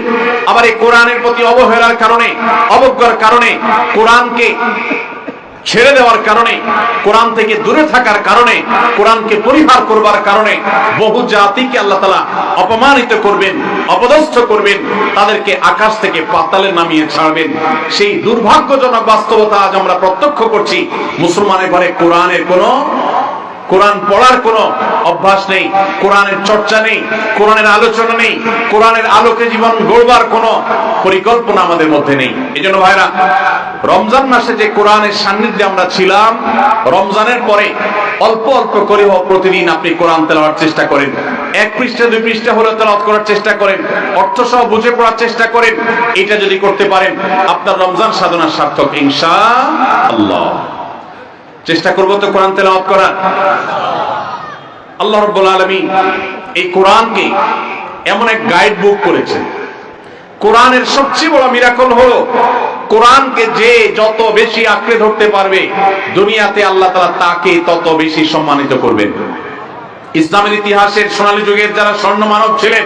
আবার এই কোরআনের প্রতি অবহেলার কারণে, অবজ্ঞার কারণে, কোরআনকে ছেড়ে দেওয়ার কারণে, কোরআন থেকে দূরে থাকার কারণে, কোরআনকে পরিহার করবার কারণে বহু জাতিকে আল্লাহ তাআলা অপমানিত করবেন, অপদস্থ করবেন, তাদেরকে আকাশ থেকে পাতালে নামিয়ে ছাড়বেন। সেই দুর্ভাগ্যজনক বাস্তবতা আজ আমরা প্রত্যক্ষ করছি। মুসলমানের ঘরে কোরআন পড়ার কোনো অভ্যাস নেই, কোরআনের চর্চা নেই, কোরআনের আলোচনা নেই, কোরআনের আলোকে জীবন গড়বার কোনো পরিকল্পনা আমাদের মধ্যে নেই। এজন্য ভাইরা, রমজান মাসে যে কোরআনের সান্নিধ্যে আমরা ছিলাম, রমজানের পরে অল্প অল্প করে হোক প্রতিদিন আপনি কোরআন তেলাওয়ার চেষ্টা করেন। 1 পৃষ্ঠা 2 পৃষ্ঠা হলে তেলাওয়াত করার চেষ্টা করেন, অর্থ সহ বুঝে পড়ার চেষ্টা করেন। এটা যদি করতে পারেন, আপনার রমজান সাধনা সার্থক ইনশাআল্লাহ। চেষ্টা করব তো কোরআন তেলাওয়াত করার। আল্লাহ রাব্বুল আলামিন এই কোরআনকে এমন এক গাইড বুক করেছেন। কোরআনের সবচেয়ে বড় মিরাকল হলো, কোরআনকে যে যত বেশি আঁকড়ে ধরতে পারবে, দুনিয়াতে আল্লাহ তাআলা তাকে তত বেশি সম্মানিত করবেন। ইসলামের ইতিহাসের সোনালী যুগের যারা স্বর্ণ মানব ছিলেন,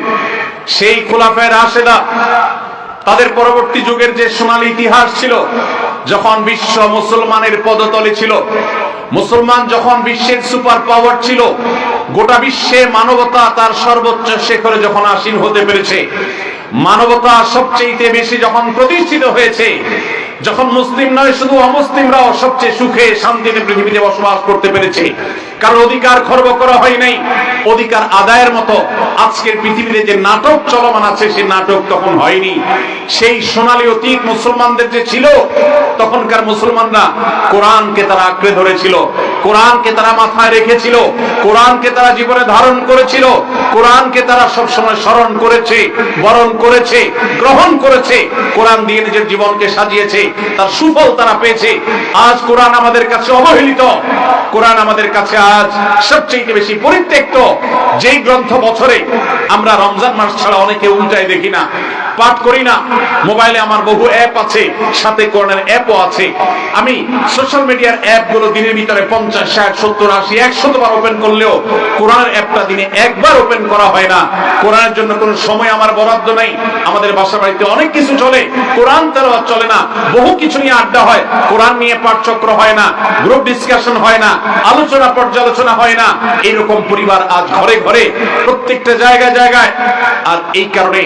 সেই খুলাফায়ে রাশেদা, তাদের পরবর্তী যুগের যে সোনালী ইতিহাস ছিল, যখন বিশ্ব মুসলমানের পদতলে ছিল, মুসলমান যখন বিশ্বের সুপার পাওয়ার ছিল, গোটা বিশ্বে মানবতা তার সর্বোচ্চ শিখরে যখন আসীন হতে পেরেছে, মানবতা সবচেয়ে বেশি যখন প্রতিষ্ঠিত হয়েছে, যখন মুসলিম নয় শুধু অমুসলিমরাও সবচেয়ে সুখে শান্তিতে পৃথিবীতে বসবাস করতে পেরেছে, কারণ অধিকার খর্ব করা হয় নাই, অধিকার আদায়ের মতো আজকের পৃথিবীতে যে নাটক চলমান আছে, সেই নাটক তখন হয়নি। সেই সোনালী অতীত মুসলমানদের যে ছিল, তখনকার মুসলমানরা কোরআনকে তারা আঁকড়ে ধরেছিল, কোরআনকে তারা মাথায় রেখেছিল, কোরআনকে তারা জীবনে ধারণ করেছিল, কোরআনকে তারা সবসময় স্মরণ করেছে, বরণ করেছে, গ্রহণ করেছে, কোরআন দিয়ে নিজের জীবনকে সাজিয়েছে, তার সুফল তারা পেয়েছে। আজ কোরআন আমাদের কাছে অবহেলিত, কোরআন আমাদের কাছে আজ সবচেয়ে বেশি পরিত্যক্ত। যেই গ্রন্থ বছরে আমরা রমজান মাস ছাড়া অনেকে উল্টায় দেখি না, পাঠ করি না। মোবাইলে আমার বহু অ্যাপ আছে, সাথে কোরআনের অ্যাপও আছে। আমি সোশ্যাল মিডিয়ার অ্যাপগুলো দিনের ভিতরে 50, 60, 70, 80, 100 বার ওপেন করলেও কোরআনের অ্যাপটা দিনে একবার ওপেন করা হয় না। কোরআনের জন্য কোনো সময় আমার বরাদ্দ নাই। আমাদের বাসা বাড়িতে অনেক কিছু চলে, কোরআন তেলাওয়াত চলে না। বহু কিছু নিয়ে আড্ডা হয়, কোরআন নিয়ে পাঠচক্র হয় না, গ্রুপ ডিসকাশন হয় না, আলোচনা পর্যালোচনা হয় না। এইরকম পরিবার আজ ঘরে ঘরে, প্রত্যেকটা জায়গায় জায়গায়। আর এই কারণে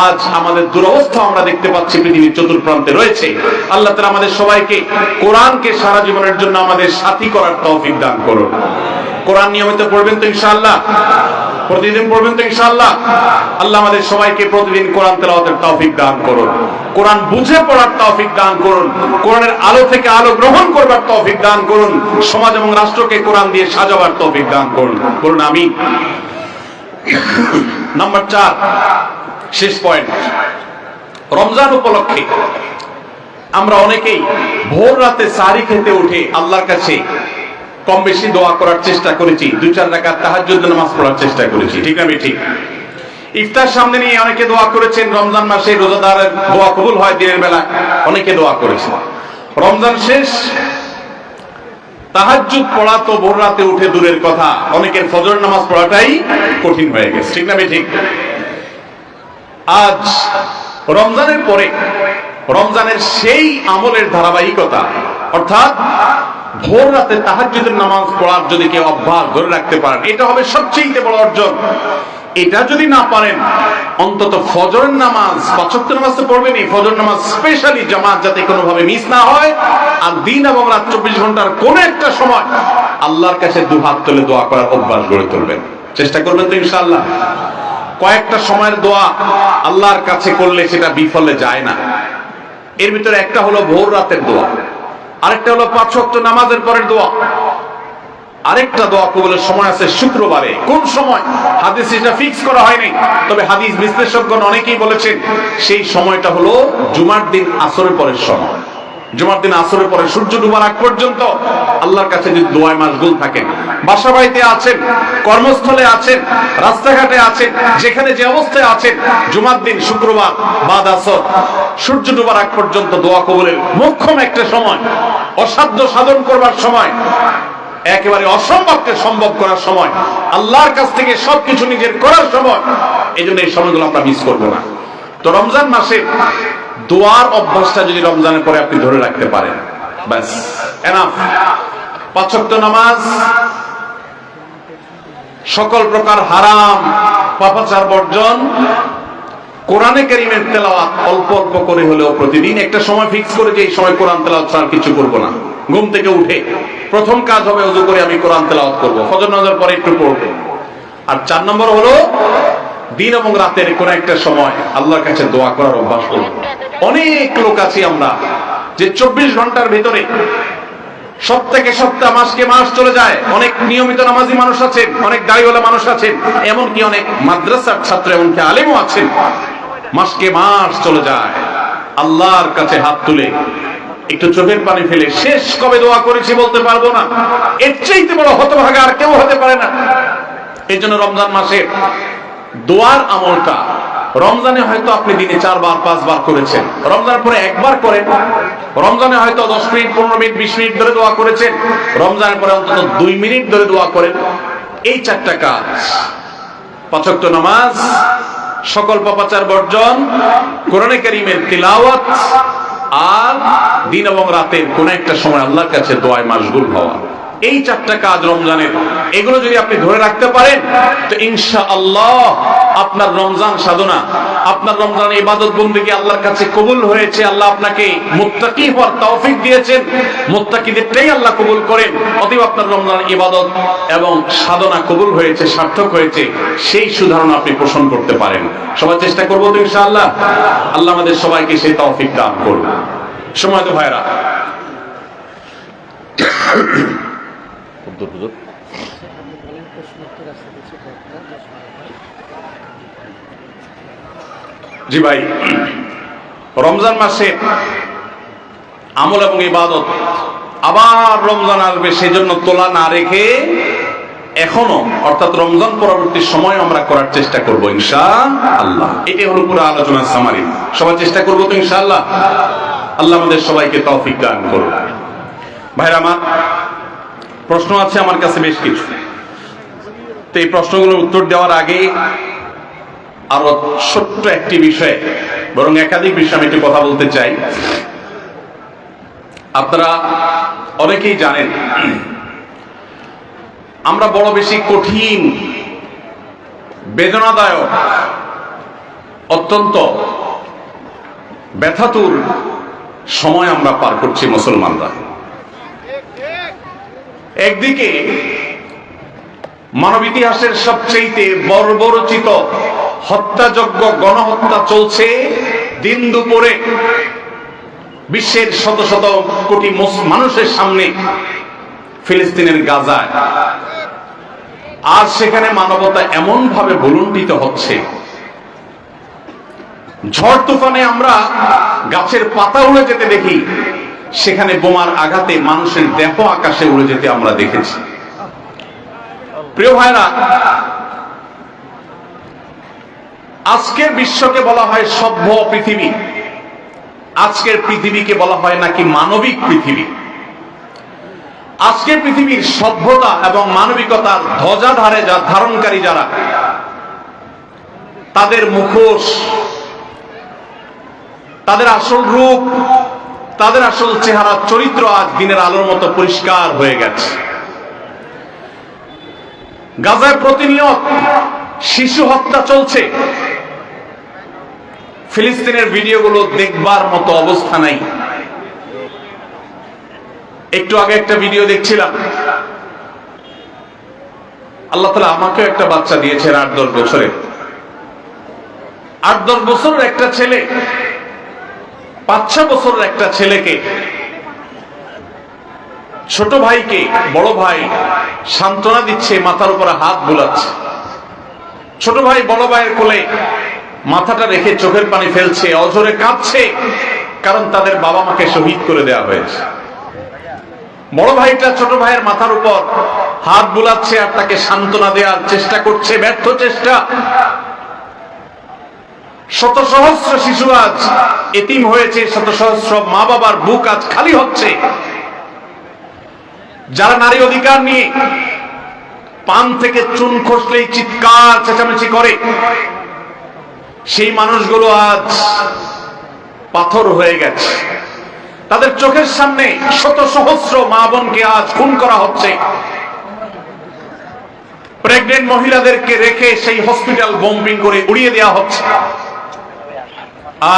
আজ আমাদের দুরবস্থা আমরা দেখতে পাচ্ছি পৃথিবীর চতুর্প্রান্তে রয়েছে। আল্লাহ তাআলা আমাদের সবাইকে কোরআনকে সারা জীবনের জন্য আমাদের সাথী করার তৌফিক দান করুন। কোরআন নিয়মিত পড়বেন তো ইনশাআল্লাহ? প্রতিদিন পড়বেন তো ইনশাআল্লাহ? আল্লাহ আমাদের সবাইকে প্রতিদিন কোরআন তেলাওয়াতের তৌফিক দান করুন, কোরআন বুঝে পড়ার তৌফিক দান করুন, কোরআনের আলো থেকে আলো গ্রহণ করবার তৌফিক দান করুন, সমাজ এবং রাষ্ট্রকে কোরআন দিয়ে সাজাবার তৌফিক দান করুন। বলুন আমিন। নাম্বার 4, শেষ পয়েন্ট। রমজান উপলক্ষে আমরা অনেকেই ভোর রাতে সাহরি খেতে উঠে আল্লাহর কাছে কম বেশি দোয়া করার চেষ্টা করেছি, 2-4 রাকাত তাহাজ্জুদ নামাজ পড়ার চেষ্টা করেছি, ঠিক না ঠিক? ইফতার সামনে নিয়ে অনেকে দোয়া করেছেন। রমজান মাসে রোজাদারের দোয়া কবুল হয় দিনের বেলা, অনেকে দোয়া করেছেন। রমজান শেষ, তাহাজ্জুদ পড়া তো ভোর রাতে উঠে দূরের কথা, অনেকের ফজর নামাজ পড়াটাই কঠিন হয়ে গেছে, ঠিক না ঠিক? আজ রমজানের পরে রমজানের সেই আমলের ধারাবাহিকতা, অর্থাৎ ভোর রাতে তাহাজ্জুদের নামাজ পড়ার যদি কেউ অভ্যাস ধরে রাখতে পারেন, এটা হবে সবচেয়ে বড় অর্জন। এটা যদি না পারেন, অন্তত ফজরের নামাজ, 5 ওয়াক্ত নামাজ তো পড়বেনই, ফজর নামাজ স্পেশালি জামাত যাতে কোনোভাবে মিস না হয়। আর দিন এবং রাত 24 ঘন্টার কোন একটা সময় আল্লাহর কাছে দুহাত তুলে দোয়া করার অভ্যাস গড়ে তুলবেন। চেষ্টা করবেন তো ইনশাআল্লাহ? কয়েকটা সময়ের দোয়া আল্লাহর কাছে করলে সেটা বিফলে যায় না। এর ভিতরে একটা হলো ভোর রাতের দোয়া, আরেকটা হলো 5 ওয়াক্ত নামাজের পরের দোয়া, আরেকটা দোয়া কবুলের সময় আছে শুক্রবারে। কোন সময় হাদিসে এটা ফিক্স করা হয়নি, তবে হাদিস বিশ্লেষকগণ অনেকেই বলেছেন সেই সময়টা হলো জুমার দিন আসরের পরের সময়। জুমার দিন আসরের পরে সূর্য ডুবার আগ পর্যন্ত আল্লাহর কাছে যদি দোয়ায় মাশগুল থাকেন, বাসা বাড়িতে আছেন, কর্মস্থলে আছেন, রাস্তাঘাটে আছেন, যেখানে যে অবস্থায় আছেন, জুমার দিন শুক্রবার বাদ আসর সূর্য ডুবার আগ পর্যন্ত দোয়া কবুলের মোক্ষম একটা সময়, অসাধ্য সাধন করবার সময়, একেবারে অসম্ভবকে সম্ভব করার সময়, আল্লাহর কাছ থেকে সবকিছু নিজের করার সময়। এই জন্য এই সময়গুলো আমরা মিস করবো না। তো রমজান মাসে দোয়ার অভ্যাসটা যদি রমজানের পরে আপনি ধরে রাখতে পারেন, ব্যাস এনাফ। 5 ওয়াক্ত নামাজ, সকল প্রকার হারাম পাপাচার বর্জন, কোরআনে কারীমের তেলাওয়াত অল্প অল্প করে হলেও প্রতিদিন একটা সময় ফিক্স করে যে এই সময় কোরআন তেলাওয়াত ছাড়া কিছু করব না। ঘুম থেকে উঠে প্রথম কাজ হবে ওযু করে আমি কোরআন তেলাওয়াত করব, ফজর নামাজের পরে একটু পড়ব। আর 4 নম্বর হলো দিন এবং রাতের কোন একটা সময় আল্লাহর কাছে দোয়া করার অভ্যাস করব। অনেক লোক আছি আমরা যে 24 ঘন্টার ভিতরে সপ্তাহে সপ্তাহ, মাসকে মাস চলে যায়। অনেক নিয়মিত নামাজি মানুষ আছেন, অনেক দাড়িওয়ালা মানুষ আছেন, এমনকি অনেক মাদ্রাসার ছাত্র, এমনকি আলেমও আছেন। মাসকে মাস চলে যায়, আল্লাহর কাছে হাত তুলে একটু চোখের পানি ফেলে শেষ কবে দোয়া করেছি বলতে পারবো না। এর চাইতে বড় হতভাগা আর কেউ হতে পারে না। এই জন্য রমজান মাসে দোয়ার আমলটা, রমজানে হয়তো আপনি দিনে 4 বার 5 বার করেছেন, রমজানের পরে একবার করেন। রমজানে হয়তো 10 মিনিট 15 মিনিট 20 মিনিট ধরে দোয়া করেছেন, রমজানের পরে অন্তত 2 মিনিট ধরে দোয়া করেন। এই 4টা কাজ, 5 ওয়াক্ত নামাজ, সকল পাপাচার বর্জন, কোরআনে কারীমের তিলাওয়াত, আর দিন এবং রাতের কোন একটা সময় আল্লাহর কাছে দোয়ায় মাশগুল হওয়া, এই 4টা কাজ রমজানের, এগুলো যদি আপনি ধরে রাখতে পারেন তো ইনশাআল্লাহ আপনার রমজান সাধনা, আপনার রমজান ইবাদত বন্দেগী আল্লাহর কাছে কবুল হয়েছে। আল্লাহ আপনাকে মুত্তাকি হওয়ার তৌফিক দিয়েছেন, মুত্তাকিদেরটাই আল্লাহ কবুল করেন। অতএব আপনার রমজান ইবাদত এবং সাধনা কবুল হয়েছে, সার্থক হয়েছে, সেই সুধারণা আপনি পোষণ করতে পারেন। সবাই চেষ্টা করবো তো ইনশাআল্লাহ। আল্লাহ আমাদের সবাইকে সেই তৌফিক দান করুন। সময় তো ভাইরা, জি ভাই, রমজান মাসে আমল এবং ইবাদত, আবার রমজান আসবে, সেজন্য তোলা না রেখে এখনো, অর্থাৎ রমজান পরবর্তী সময় আমরা করার চেষ্টা করব ইনশাআল্লাহ। এটাই হলো পুরো আলোচনার সামারি। সবাই চেষ্টা করবো তো ইনশাআল্লাহ। আল্লাহ আমাদের সবাইকে তৌফিক দান করুন। ভাইরা আমার, প্রশ্ন আছে আমার কাছে বেশ কিছু। তো এই প্রশ্নগুলোর উত্তর দেওয়ার আগে আরো ছোট্ট একটি বিষয়, বরং একাধিক বিষয় আমি একটু কথা বলতে চাই। আপনারা অনেকেই জানেন আমরা বড় বেশি কঠিন, বেদনাদায়ক, অত্যন্ত ব্যথাতুর সময় আমরা পার করছি মুসলমানরা। একদিকে মানব ইতিহাসের সবচেয়ে বর্বরচিত হত্যাযজ্ঞ, গণহত্যা চলছে দিন দুপুরে বিশ্বের শত শত কোটি মানুষের সামনে, ফিলিস্তিনের গাজায়। আর সেখানে মানবতা এমন ভাবে ভুলুণ্ঠিত হচ্ছে, ঝড় তুফানে আমরা গাছের পাতা উড়ে যেতে দেখি, সেখানে বোমার আঘাতে মানুষের দেহ আকাশে উড়ে যেতে আমরা দেখেছি। প্রিয় ভাইরা, আজকের বিশ্বকে বলা হয় সভ্য পৃথিবী, আজকের পৃথিবীকে বলা হয় নাকি মানবিক পৃথিবী। আজকের পৃথিবীর সভ্যতা এবং মানবিকতার ধ্বজাধারে ধারণকারী যারা, তাদের মুখোশ, তাদের আসল রূপ, তাদের আসল চেহারা, চরিত্র আজ দিনের আলোর মতো পরিষ্কার হয়ে গেছে। গাজায় প্রতিনিয়ত শিশু হত্যা চলছে, ফিলিস্তিনের ভিডিওগুলো দেখবার মতো অবস্থা নাই। একটু আগে একটা ভিডিও দেখছিলাম, আল্লাহ তাআলা আমাকে একটা বাচ্চা দিয়েছেন 8-10 বছরের। 8-10 বছরের একটা ছেলে 5-6 বছরের একটা ছেলেকে, ছোট ভাইকে বড় ভাই সান্ত্বনা দিচ্ছে, মাথার উপরে হাত বুলাচ্ছে। ছোট ভাই বড় ভাইয়ের কোলে মাথাটা রেখে চোখের পানি ফেলছে, অঝরে কাঁদছে। কারণ তাদের বাবা মাকে শহীদ করে দেওয়া হয়েছে। বড় ভাইটা ছোট ভাইয়ের মাথার উপর হাত বুলাচ্ছে আর তাকে সান্ত্বনা দেওয়ার চেষ্টা করছে, ব্যর্থ চেষ্টা। শত সহস্র শিশু আজ এতিম হয়েছে, শত সহস্র মা বাবার বুক আজ খালি হচ্ছে। যারা নারী অধিকার নিয়ে পান থেকে চুন খসলেই চিৎকার চেঁচামেচি করে, সেই মানুষগুলো আজ পাথর হয়ে গেছে। তাদের চোখের সামনে শত সহস্র মা বোনকে আজ খুন করা হচ্ছে। প্রেগনেন্ট মহিলাদেরকে রেখে সেই হসপিটাল বোম্বিং করে উড়িয়ে দেওয়া হচ্ছে।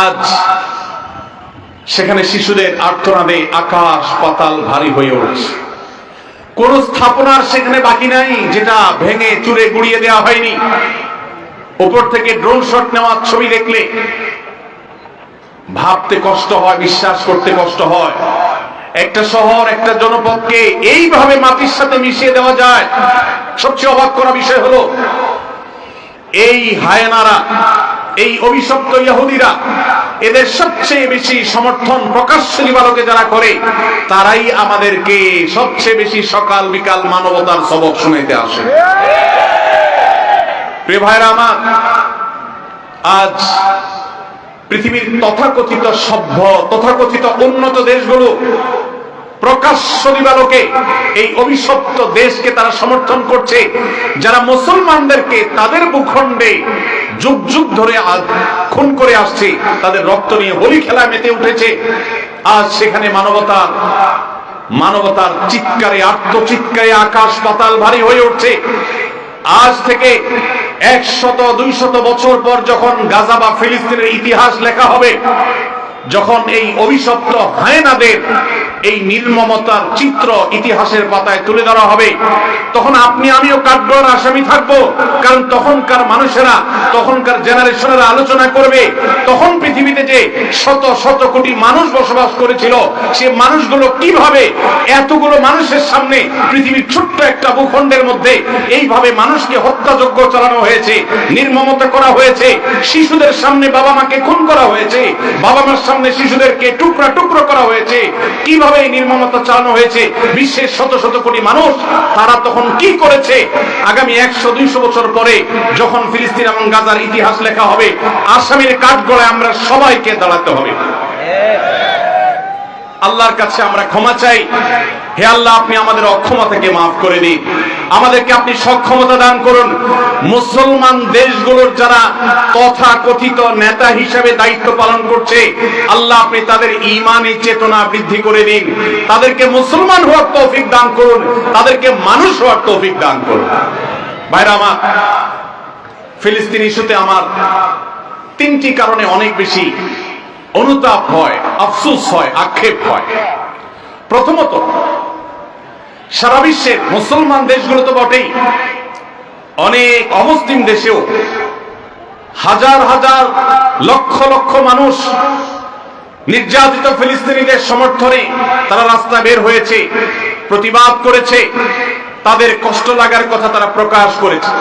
আজ সেখানে শিশুদের আর্তনাদে আকাশ পাতাল ভারী হয়ে উঠছে। কোন স্থাপনার সেখানে বাকি নাই যেটা ভেঙে চুরে গুড়িয়ে দেওয়া হয়নি। উপর থেকে ড্রোন শট নেওয়ার ছবি দেখলে ভাবতে কষ্ট হয়, বিশ্বাস করতে কষ্ট হয়। একটা শহর, একটা জনপদকে এইভাবে মাটির সাথে মিশিয়ে দেওয়া যায়। সবচেয়ে অবাক করা বিষয় হলো এই হায়েনারা, এই অভিশপ্ত ইহুদিরা, এদের সবচেয়ে বেশি সমর্থন প্রকাশ্য দিবালোকে যারা করে, তারাই আমাদেরকে সবচেয়ে বেশি সকাল বিকাল মানবতার সবক শুনাইতে আসে। প্রিয় ভাইরা আমার, আজ পৃথিবীর তথাকথিত সভ্য, তথাকথিত উন্নত দেশগুলো প্রকাশ্য দিবালোকে এই অভিশপ্ত দেশকে তারা সমর্থন করছে, যারা মুসলমানদেরকে তাদের ভূখণ্ডে যুগ যুগ ধরে খুন করে আসছে, তাদের রক্ত নিয়ে হোলি খেলায় মেতে উঠেছে। আজ সেখানে মানবতার চিৎকারে, আর্তচিৎকারে আকাশ পাতাল ভারী হয়ে উঠছে। আজ থেকে 100-200 বছর পর যখন গাজা বা ফিলিস্তিনের ইতিহাস লেখা হবে, যখন এই অভিশপ্ত হায়েনাদের এই নির্মমতার চিত্র ইতিহাসের পাতায় তুলে ধরা হবে, তখন আপনি আমিও কাঠগড়ার আসামি থাকবো। কারণ তখনকার মানুষেরা, তখনকার জেনারেশনেরা আলোচনা করবে, তখন পৃথিবীতে যে শত শত কোটি মানুষ বসবাস করেছিল, সে মানুষগুলো কিভাবে এতগুলো মানুষের সামনে পৃথিবীর ছোট্ট একটা ভূখণ্ডের মধ্যে এইভাবে মানুষকে হত্যাযজ্ঞ চালানো হয়েছে, নির্মমতা করা হয়েছে, শিশুদের সামনে বাবা মাকে খুন করা হয়েছে, বাবা মার সামনে শিশুদেরকে টুকরা টুকরো করা হয়েছে, কিভাবে এই নির্মমতা চালানো হয়েছে, বিশ্বের শত শত কোটি মানুষ তারা তখন কি করেছে। আগামী 100-200 বছর পরে যখন ফিলিস্তিন এবং গাজার ইতিহাস লেখা হবে, আসামির কাঠগড়ায় আমরা সবাইকে দাঁড়াতে হবে। আল্লাহর কাছে আমরা ক্ষমা চাই। হে আল্লাহ, আপনি আমাদের অক্ষমতাকে মাফ করে দিন, আমাদেরকে আপনি সক্ষমতা দান করুন। মুসলমান দেশগুলোর যারা তথাকথিত নেতা হিসেবে দায়িত্ব পালন করছে, আল্লাহ আপনি তাদের ঈমানি চেতনা বৃদ্ধি করে দিন, তাদেরকে মুসলমান হওয়ার তৌফিক দান করুন, তাদেরকে মানুষ হওয়ার তৌফিক দান করুন। ভাইরা আমার, ফিলিস্তিন ইস্যুতে আমার 3টি কারণে অনেক বেশি অনুতাপ হয়, আফসোস হয়, আক্ষেপ হয়। প্রথমত, সারা বিশ্বের মুসলমান দেশগুলো তো বটেই, অনেক অমুসলিম দেশেও হাজার হাজার লক্ষ লক্ষ মানুষ নির্যাতিত ফিলিস্তিনিদের সমর্থনে তারা রাস্তায় বের হয়েছে, প্রতিবাদ করেছে, তাদের কষ্ট লাগার কথা তারা প্রকাশ করেছে।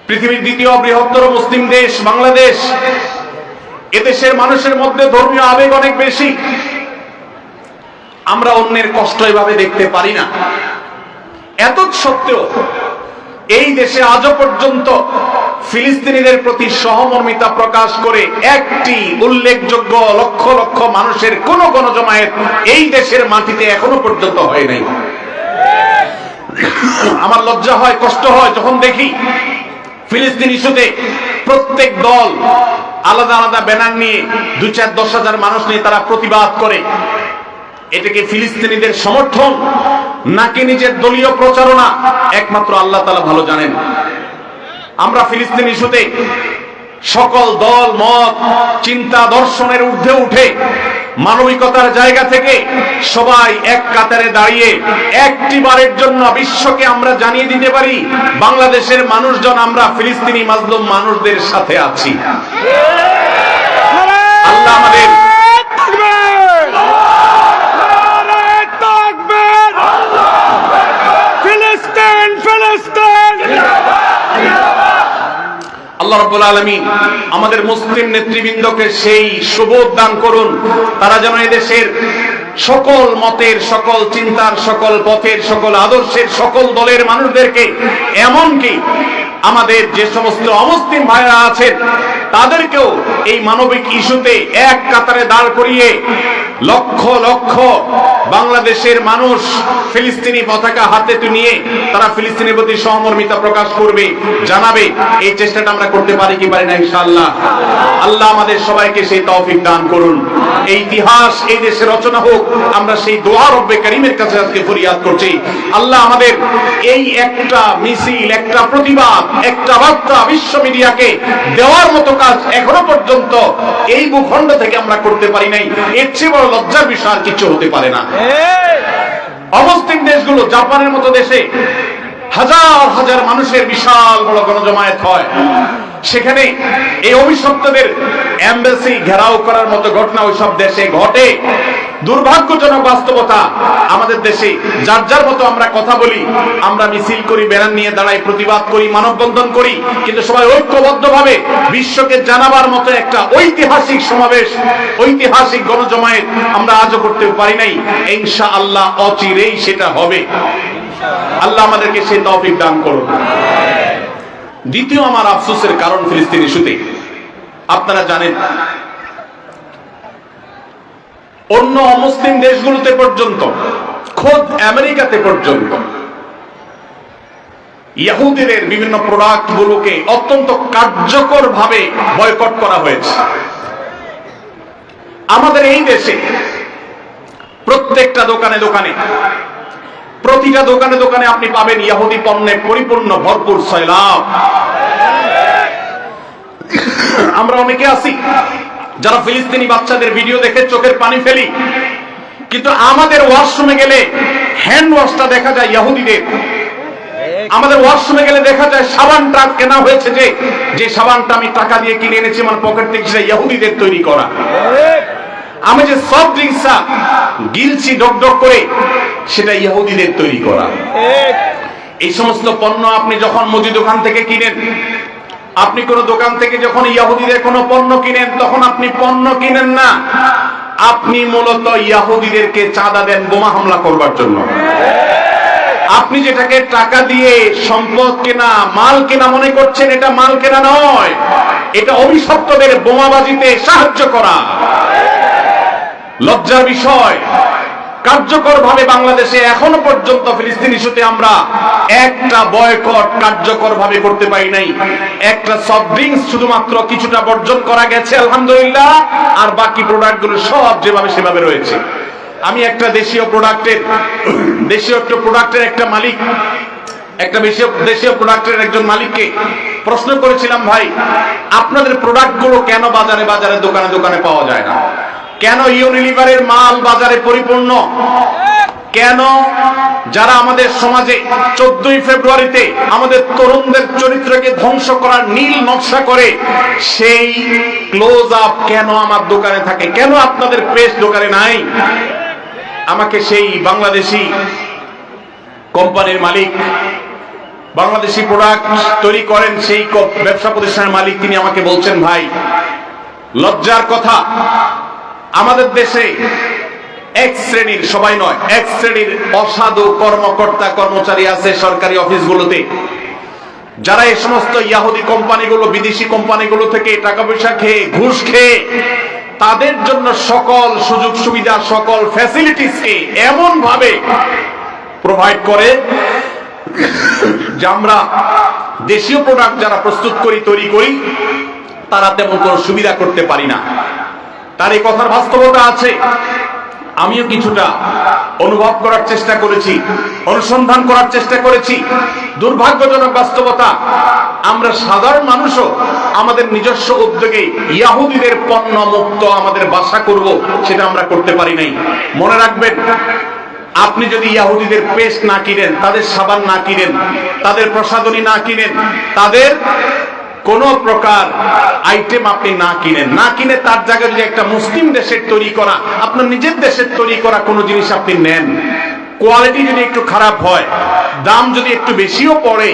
পৃথিবীর দ্বিতীয় বৃহত্তর মুসলিম দেশ বাংলাদেশ, এদেশের মানুষের মধ্যে ধর্মীয় আবেগ অনেক বেশি। আমরা অন্যের কষ্ট এভাবে দেখতে পারি না। এত সত্ত্বেও এই দেশে আজও পর্যন্ত ফিলিস্তিনিদের প্রতি সহমর্মিতা প্রকাশ করে একটি উল্লেখযোগ্য লক্ষ লক্ষ মানুষের কোন গণজমায়েত এই দেশের মাটিতে এখনো পর্যন্ত হয় নাই। আমার লজ্জা হয়, কষ্ট হয় যখন দেখি ফিলিস্তিন ইস্যুতে প্রত্যেক দল আলাদা আলাদা ব্যানার নিয়ে 2-4-10 হাজার মানুষ নিয়ে তারা প্রতিবাদ করে। এটাকে ফিলিস্তিনিদের সমর্থন নাকি নিজের দলীয় প্রচারণা, একমাত্র আল্লাহ তাআলা ভালো জানেন। আমরা ফিলিস্তিন ইস্যুতে সকল দল মত চিন্তা দর্শনের ঊর্ধ্বে উঠে মানবিকতার জায়গা থেকে সবাই এক কাতারে দাঁড়িয়ে একটি বারের জন্য বিশ্বকে আমরা জানিয়ে দিতে পারি, বাংলাদেশের মানুষজন আমরা ফিলিস্তিনি মাজলুম মানুষদের সাথে আছি। আল্লাহ আমাদের আল্লাহ রাব্বুল আলামিন আমাদের মুসলিম নেতৃবৃন্দকে সেই সুবোধ দান করুন, তারা যেন এদেশের সকল মতের, সকল চিন্তার, সকল পথের, সকল আদর্শের, সকল দলের মানুষদেরকে, এমনকি আমাদের যে সমস্ত অমুসলিম ভাইরা আছেন তাদেরকেও এই মানবিক ইস্যুতে এক কাতারে দাঁড় করিয়ে লক্ষ লক্ষ বাংলাদেশের মানুষ ফিলিস্তিনি পতাকা হাতে নিয়ে তারা ফিলিস্তিনের প্রতি সহমর্মিতা প্রকাশ করবে, জানাবে। এই চেষ্টাটা আমরা করতে পারি কি পারি না? ইনশাআল্লাহ। আল্লাহ আমাদের সবাইকে সেই তৌফিক দান করুন। এই ইতিহাস এই দেশে রচনা হোক, আমরা সেই দোয়া রব্বে কারীমের কাছে আজকে ফরিয়াদ করছি। আল্লাহ আমাদের এই একটা মিছিল, একটা প্রতিবাদ, একটা বার্তা বিশ্ব মিডিয়াকে দেওয়ার মতো কাজ এখনো পর্যন্ত এই ভূখণ্ড থেকে আমরা করতে পারি নাই। এর চেয়ে বড় লজ্জার বিষয় আর কিছু হতে পারে না। অমুসলিম দেশগুলো, জাপানের মতো দেশে হাজার হাজার মানুষের বিশাল বড় গণজমায়েত হয়, সেখানে এই অভিশপ্তদের এমবাসি ঘেরাও করার মতো ঘটনা ওই সব দেশে ঘটে। দুর্ভাগ্যজনক বাস্তবতা, আমাদের দেশে যার যার মতো আমরা কথা বলি, আমরা মিছিল করি, ব্যানার নিয়ে দাঁড়াই, প্রতিবাদ করি, মানববন্ধন করি, কিন্তু সবাই ঐক্যবদ্ধভাবে বিশ্বকে জানাবার মতো একটা ঐতিহাসিক সমাবেশ, ঐতিহাসিক গণজমায়েত আমরা আজও করতে পারি নাই। ইনশাআল্লাহ অচিরেই সেটা হবে। আল্লাহ আমাদেরকে সেই তৌফিক দান করুন। দ্বিতীয় আমার আফসোসের কারণ ফিলিস্তিন ইস্যুতে, আপনারা জানেন অন্য অমুসলিম দেশগুলোতে পর্যন্ত, খোদ আমেরিকাতে পর্যন্ত ইহুদিদের বিভিন্ন প্রোডাক্ট গুলোকে অত্যন্ত কার্যকর ভাবে বয়কট করা হয়েছে। আমাদের এই দেশে প্রত্যেকটা দোকানে দোকানে, প্রতিটা দোকানে দোকানে আপনি পাবেন ইহুদি পণ্যে পরিপূর্ণ ভরপুর সয়লাব। আমরা অনেকে আছি যারা ফিলিস্তিনি বাচ্চাদের ভিডিও দেখে চোখের পানি ফেলি, কিন্তু আমাদের ওয়াশরুমে গেলে হ্যান্ড ওয়াশটা দেখা যায় ইহুদিদের। আমাদের ওয়াশরুমে গেলে দেখা যায় সাবানটা কেনা হয়েছে, যে সাবানটা আমি টাকা দিয়ে কিনে এনেছি আমার পকেট থেকে, সেটা ইহুদিদের তৈরি করা। আমি যে সফট ড্রিঙ্কসটা গিলছি ডক ডক করে, সেটা ইহুদিদের তৈরি করা। এই সমস্ত পণ্য আপনি যখন মুদি দোকান থেকে কিনেন, আপনি কোন দোকান থেকে যখন ইহুদিদের কোন পণ্য কিনেন, তখন আপনি পণ্য কিনেন না, আপনি মূলত ইহুদিদেরকে চাঁদা দেন বোমা হামলা করবার জন্য। আপনি যেটাকে টাকা দিয়ে সম্পদ কেনা, মাল কেনা মনে করছেন, এটা মাল কেনা নয়, এটা অভিশপ্তদের বোমাবাজিতে সাহায্য করা। লজ্জার বিষয়, কার্যকর ভাবে বাংলাদেশে এখনো পর্যন্ত ফিলিস্তিন ইস্যুতে আমরা একটা বয়কট কার্যকর ভাবে করতে পারি নাই। একটা সফট ড্রিঙ্কস শুধুমাত্র কিছুটা বর্জন করা গেছে আলহামদুলিল্লাহ, আর বাকি প্রোডাক্ট গুলো সব যেভাবে সেভাবে রয়েছে। আমি একটা দেশীয় প্রোডাক্টের একটা মালিক, একটা দেশীয় প্রোডাক্টের একজন মালিককে প্রশ্ন করেছিলাম, ভাই আপনাদের প্রোডাক্ট গুলো কেন বাজারে বাজারে দোকানে দোকানে পাওয়া যায় না? কেন ইউনিলিভারের মাল বাজারে পরিপূর্ণ? কেন যারা আমাদের সমাজে 14ই ফেব্রুয়ারিতে আমাদের তরুণদের চরিত্রকে ধ্বংস করার নীল নকশা করে, সেই ক্লোজ আপ কেন আমার দোকানে থাকে? কেন আপনাদের প্রেস দোকানে নাই? আমাকে সেই বাংলাদেশি কোম্পানির মালিক, বাংলাদেশি প্রোডাক্ট তৈরি করেন সেই ব্যবসা প্রতিষ্ঠানের মালিক, তিনি আমাকে বলছেন, ভাই লজ্জার কথা, আমাদের দেশে এক শ্রেণীর, সবাই নয়, এক শ্রেণীর অসাধু কর্মকর্তা কর্মচারী আছে সরকারি অফিসগুলোতে, যারা এই সমস্ত ইহুদি কোম্পানিগুলো, বিদেশি কোম্পানিগুলো থেকে টাকা পয়সা খেয়ে, ঘুষ খেয়ে, তাদের জন্য সকল সুযোগ সুবিধা, সকল ফ্যাসিলিটিসকে এমন ভাবে প্রোভাইড করে যে আমরা দেশীয় প্রোডাক্ট যারা প্রস্তুত করি, তৈরি করি, তারা তেমন কোনো সুবিধা করতে পারি না। তার এই কথার বাস্তবতা আছে। আমিও কিছুটা অনুভব করার চেষ্টা করেছি, অনুসন্ধান করার চেষ্টা করেছি। দুর্ভাগ্যজনক বাস্তবতা, আমরা সাধারণ মানুষও আমাদের নিজস্ব উদ্যোগে ইহুদিদের পণ্য মুক্ত আমাদের বাসা করব, সেটা আমরা করতে পারি নাই। মনে রাখবেন, আপনি যদি ইহুদিদের পেস্ট না কিনেন, তাদের সাবান না কিনেন, তাদের প্রসাধনী না কিনেন, তাদের কোন প্রকার আইটেম আপনি না কিনে তার জায়গায় যদি একটা মুসলিম দেশের তৈরি করা, আপনার নিজের দেশের তৈরি করা কোনো জিনিস আপনি নেন, কোয়ালিটি যদি একটু খারাপ হয়, দাম যদি একটু বেশিও পড়ে,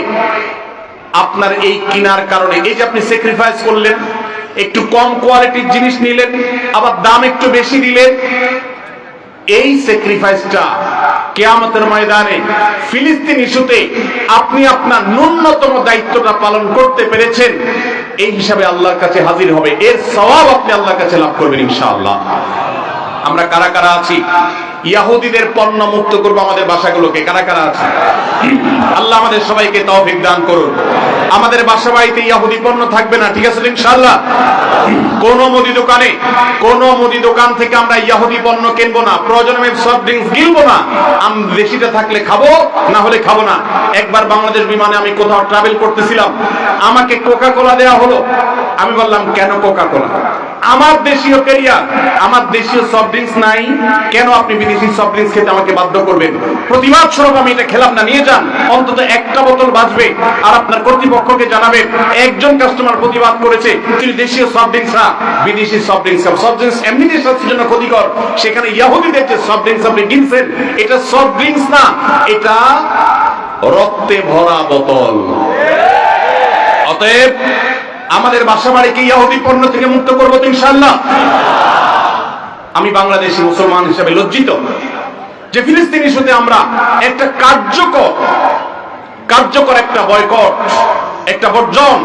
আপনার এই কিনার কারণে, এই যে আপনি স্যাক্রিফাইস করলেন, একটু কম কোয়ালিটির জিনিস নিলেন, আবার দাম একটু বেশি দিলেন, এই স্যাক্রিফাইসটা কিয়ামতের ময়দানে ফিলিস্তিন ইস্যুতে আপনি আপনার ন্যূনতম দায়িত্বটা পালন করতে পেরেছেন, এই হিসাবে আল্লাহর কাছে হাজির হবে, এর সওয়াব আপনি আল্লাহর কাছে লাভ করবেন ইনশাআল্লাহ। আমরা কারা কারা আছি ইহুদিদের পণ্য মুক্ত করব আমাদের বাসাগুলোকে? কারা কারা আছে? আল্লাহ আমাদের সবাইকে তৌফিক দান করুন। আমাদের বাসা বাড়িতে ইহুদি পণ্য থাকবে না, ঠিক আছে ইনশাআল্লাহ? কোন মুদি দোকান থেকে আমরা ইহুদি পণ্য কিনবো না, প্রয়োজনে সফট ড্রিঙ্কস গিলবো না। দেশিটা থাকলে খাবো, না হলে খাবো না। একবার বাংলাদেশ বিমানে আমি কোথাও ট্রাভেল করতেছিলাম, আমাকে কোকা কোলা দেওয়া হলো। আমি বললাম কেন কোকা কোলা? আমার দেশীয় ক্যারিয়ার, আমার দেশীয় সফট ড্রিঙ্কস নাই, কেন আপনি বিদেশি সফট ড্রিঙ্কস খেতে আমাকে বাধ্য করবেন? প্রতিবাদ স্বরূপ আমি এটা খেলাম না, নিয়ে যান, অন্তত একটা বোতল বাঁচবে। আর আপনার কর্তৃপক্ষকে জানাবেন একজন কাস্টমার প্রতিবাদ করেছে তিনি দেশীয় সফট ড্রিঙ্কস না বিদেশি সফট ড্রিঙ্কস। সফট ড্রিঙ্কস এমনিতেই স্বাস্থ্যের জন্য ক্ষতিকর, সেখানে ইহুদিদের যে সফট ড্রিঙ্কস আপনি কিনছেন এটা সফট ড্রিঙ্কস না, এটা রক্তে ভরা বোতল। অতএব আমাদের বাসা বাড়িকে ইহুদি পণ্য থেকে মুক্ত করবো তো ইনশাআল্লাহ। আমি বাংলাদেশি মুসলমান হিসেবে লজ্জিত যে ফিলিস্তিন ইস্যুতে আমরা একটা কার্যকর একটা বয়কট, একটা বর্জন,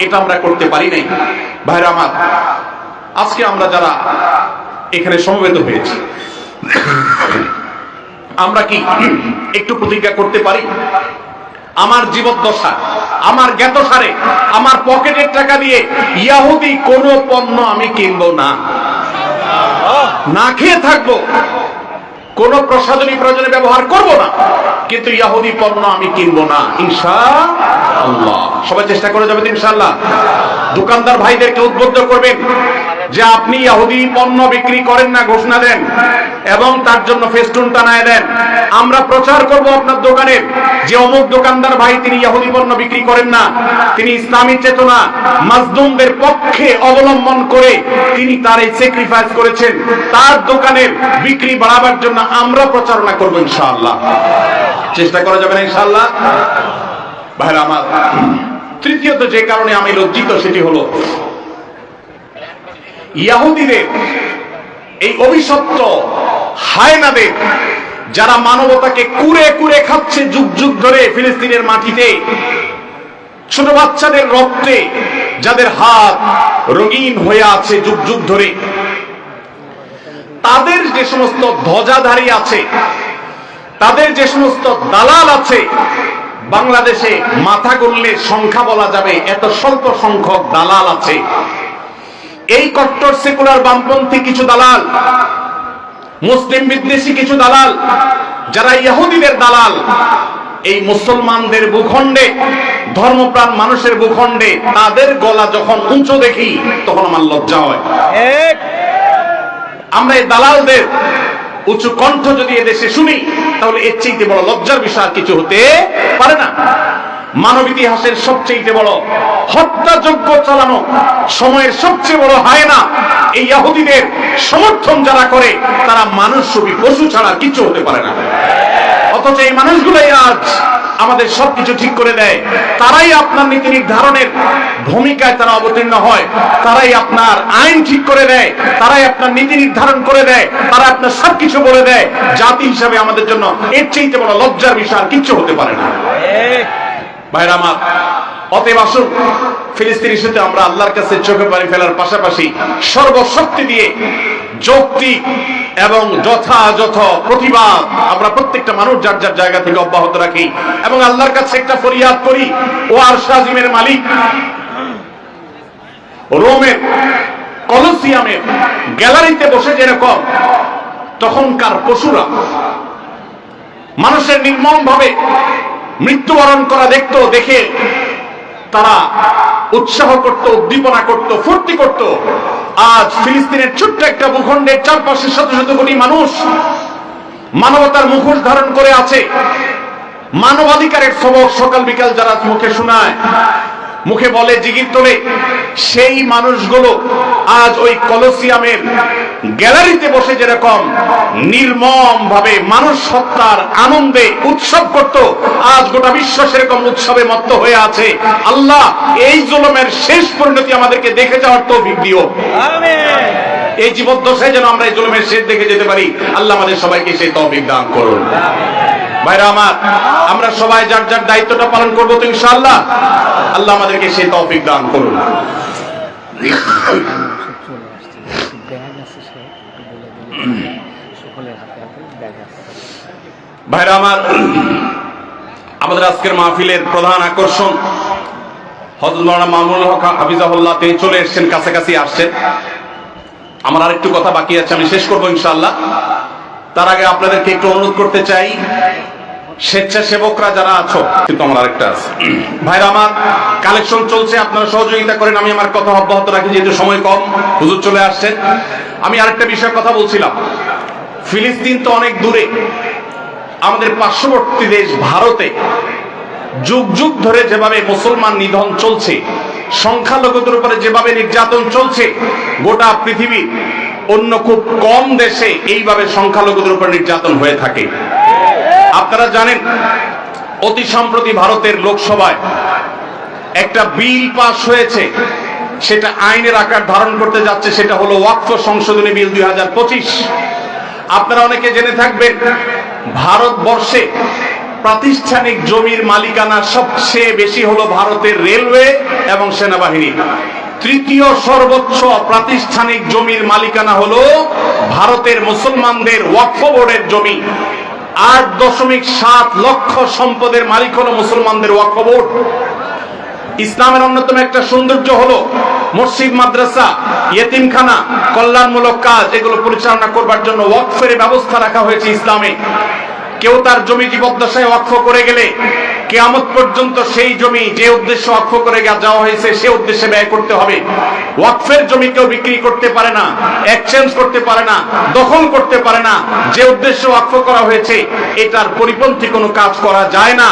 এটা আমরা করতে পারি নাই। ভাইরা আমার, আজকে আমরা যারা এখানে সমবেত হয়েছি, আমরা কি একটু প্রতিজ্ঞা করতে পারি আমার জীবদ্দশা, আমার জ্ঞাতসারে, আমার পকেটের টাকা দিয়ে ইহুদি কোন পণ্য আমি কিনবো না, না খেয়ে থাকবো, কোন প্রসাধনী প্রয়োজনে ব্যবহার করব না, কিন্তু ইহুদি পণ্য আমি কিনবো না ইনশাআল্লাহ। সবাই চেষ্টা করে যাবেন ইনশাআল্লাহ। দোকানদার ভাইদেরকে উদ্বুদ্ধ করবেন যে আপনি ইহুদি পণ্য বিক্রি করেন না, ঘোষণা দেন এবং তার জন্য ফেস্টুন টানায় দেন। আমরা প্রচার করব আপনার দোকানে যে অমুক দোকানদার ভাই তিনি ইহুদি পণ্য বিক্রি করেন না, তিনি ইসলামী চেতনা মাজলুমদের পক্ষে অবলম্বন করে তিনি তার এই স্যাক্রিফাইস করেছেন, তার দোকানের বিক্রি বাড়াবার জন্য আমরা প্রচারণা করব ইনশাআল্লাহ। চেষ্টা করা যাবে না ইনশাআল্লাহ? ভাইরা আমার, তৃতীয়ত যে কারণে আমি লজ্জিত সেটি হলো ইহুদিদের এই অভিশপ্ত হায়নাদের, যারা মানবতাকে কুরে কুরে খাচ্ছে যুগ যুগ ধরে ফিলিস্তিনের মাটিতে, ছোট বাচ্চাদের রক্তে যাদের হাত রঙিন হয়ে আছে যুগ যুগ ধরে, তাদের যে সমস্ত ধ্বজাধারী আছে, তাদের যে সমস্ত দালাল আছে, বাংলাদেশে মাথা গুনলে সংখ্যা বলা যাবে এত স্বল্প সংখ্যক দালাল আছে। এই কট্টর সেকুলার বামপন্থী কিছু দালাল, মুসলিম বিদ্বেষী কিছু দালাল, যারা ইহুদিদের দালাল, এই মুসলমানদের ভূখণ্ডে, ধর্মপ্রাণ মানুষের ভূখণ্ডে তাদের গলা যখন উঁচু দেখি তখন আমার লজ্জা হয়। আমরা এই দালালদের উঁচু কণ্ঠ যদি এদেশে শুনি তাহলে এর চেয়ে বড় লজ্জার বিষয় আর কিছু হতে পারে না। মানব ইতিহাসের সবচেয়ে বড় হত্যাযজ্ঞ চালানো সময়ের সবচেয়ে বড় হায়না এই ইহুদিদের সমর্থন যারা করে তারা মানুষরূপী পশু ছাড়া কিছু হতে পারে না। অথচ এই মানুষগুলোই আজ আমাদের সবকিছু ঠিক করে দেয়, তারাই আপনার নীতি নির্ধারণের ভূমিকায় তারা অবতীর্ণ হয়, তারাই আপনার আইন ঠিক করে দেয়, তারাই আপনার নীতি নির্ধারণ করে দেয়, তারা আপনার সবকিছু বলে দেয়। জাতি হিসাবে আমাদের জন্য এর চেয়ে বড় লজ্জার বিষয় আর কিছু হতে পারে না। ভাইরা আমার, অতএব আসুন ফিলিস্তিন ইস্যুতে আমরা আল্লাহর কাছে চোখে পানি ফেলার পাশাপাশি সর্বশক্তি দিয়ে যৌক্তিক এবং যথাযথ প্রতিবাদ আমরা প্রত্যেকটা মানুষ যার যার জায়গা থেকে অব্যাহত রাখি এবং আল্লাহর কাছে একটা ফরিয়াদ করি, ও আরশ আজিমের মালিক, রোমের কলোসিয়ামের গ্যালারিতে বসে যেরকম তখনকার পশুরা মানুষের নির্মম ভাবে মৃত্যুবরণ করা দেখতো, দেখে তারা উৎসাহ করত, উদ্দীপনা করত, ফুর্তি করত, আজ ফিলিস্তিনের ছোট্ট একটা ভূখণ্ডের চারপাশে শত শত কোটি মানুষ মানবতার মুখোশ ধারণ করে আছে, মানবাধিকারের সবক সকাল বিকাল যারা মুখে শোনায়, মুখে বলে জিগির তোলে, সেই মানুষগুলো আজ ওই কলোসিয়ামের গ্যালারিতে বসে যেরকম নির্মম ভাবে মানুষ হত্যার আনন্দে উৎসব করত, আজ গোটা বিশ্ব সেরকম উৎসবে মত্ত হয়ে আছে। আল্লাহ এই জুলুমের শেষ পরিণতি আমাদেরকে দেখে যাওয়ার তৌফিক দিও। আমিন। এই জীবদ্দশায় যেন আমরা এই জুলুমের শেষ দেখে যেতে পারি, আল্লাহ আমাদের সবাইকে সেই তৌফিক দান করুন। ভাইরা আমার, আমরা সবাই যার যার দায়িত্বটা পালন করবো তো ইনশাআল্লাহ। আল্লাহ আমাদেরকে সেই তৌফিক দান করুন। ভাইরা আমার, আমাদের আজকের মাহফিলের প্রধান আকর্ষণ হযরত মাওলানা মামুনুল হক হাফিজাহুল্লাহ, তিনি চলে এসেছেন, কাছাকাছি আসছেন। আমার আরেকটু কথা বাকি আছে, আমি শেষ করবো ইনশাআল্লাহ। তার আগে আপনাদেরকে একটু অনুরোধ করতে চাই, স্বেচ্ছাসেবকরা যারা আছো, কিন্তু আমার আরেকটা আছে ভাইরা আমার, কালেকশন চলছে, আপনারা সহযোগিতা করেন। আমি আমার কথা অব্যাহত রাখি, যেহেতু সময় কম, হুজুর চলে আসছেন। আমি আরেকটা বিষয়ে কথা বলছিলাম, ফিলিস্তিন তো অনেক দূরে, আমাদের পার্শ্ববর্তী দেশ ভারতে যুগ যুগ ধরে যেভাবে মুসলমান নিধন চলছে, সংখ্যালঘুদের উপরে যেভাবে নির্যাতন চলছে, গোটা পৃথিবীর অন্য খুব কম দেশে এইভাবে সংখ্যালঘুদের উপর নির্যাতন হয়ে থাকে। আপনারা জানেন, অতি সম্প্রতি ভারতের লোকসভায় একটা বিল পাস হয়েছে, সেটা আইনের আকার ধারণ করতে যাচ্ছে, সেটা হলো ওয়াকফ সংশোধনী বিল 2025। আপনারা অনেকে জেনে থাকবেন, ভারতবর্ষে প্রাতিষ্ঠানিক জমির মালিকানা সবচেয়ে বেশি হলো ভারতের রেলওয়ে এবং সেনাবাহিনী। তৃতীয় সর্বোচ্চ প্রাতিষ্ঠানিক জমির মালিকানা হলো ভারতের মুসলমানদের ওয়াকফ বোর্ডের জমি। 8.7 লক্ষ সম্পদের মালিক হলো মুসলমানদের ওয়াকফ বোর্ড। ইসলামের অন্যতম একটা সৌন্দর্য হলো মসজিদ, মাদ্রাসা, ইয়েতিমখানা, কল্যাণমূলক কাজ, এগুলো পরিচালনা করবার জন্য ওয়াকফের ব্যবস্থা রাখা হয়েছে ইসলামে। কেউ তার জমি জীবদ্দশায় ওয়াকফ করে গেলে কিয়ামত পর্যন্ত সেই জমি যে উদ্দেশ্যে ওয়াকফ করে যাওয়া হয়েছে সে উদ্দেশ্যে ব্যয় করতে হবে। ওয়াকফের জমি কেউ বিক্রি করতে পারে না, এক্সচেঞ্জ করতে পারে না, দখল করতে পারে না। যে উদ্দেশ্যে ওয়াকফ করা হয়েছে এটার পরিপন্থী কোনো কাজ করা যায় না।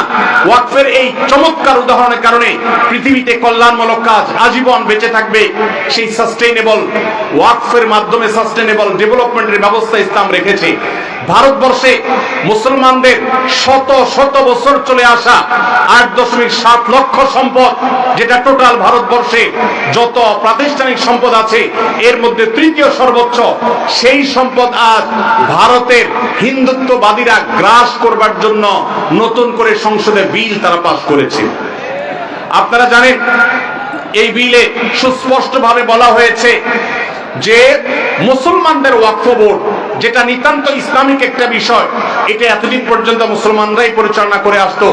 ওয়াকফের এই চমৎকার উদাহরণের কারণে পৃথিবীতে কল্যাণমূলক কাজ আজীবন বেঁচে থাকবে। সেই সাস্টেইনেবল ওয়াকফের মাধ্যমে সাস্টেইনেবল ডেভেলপমেন্টের ব্যবস্থা ইসলাম রেখেছে। ভারতবর্ষে মুসলমানদের শত শত বছর চলে আসা 8.7 লক্ষ সম্পদ, যেটা টোটাল ভারতবর্ষে যত প্রাতিষ্ঠানিক সম্পদ আছে এর মধ্যে তৃতীয় সর্বোচ্চ, সেই সম্পদ আজ ভারতের হিন্দুত্ববাদীরা গ্রাস করবার জন্য নতুন করে সংসদে বিল তারা পাস করেছে। আপনারা জানেন, এই বিলে সুস্পষ্টভাবে বলা হয়েছে যে মুসলমানদের ওয়াকফ বোর্ড, যেটা নিতান্ত ইসলামিক একটা বিষয়, এটা এতদিন পর্যন্ত মুসলমানরাই পরিচালনা করে আসতো।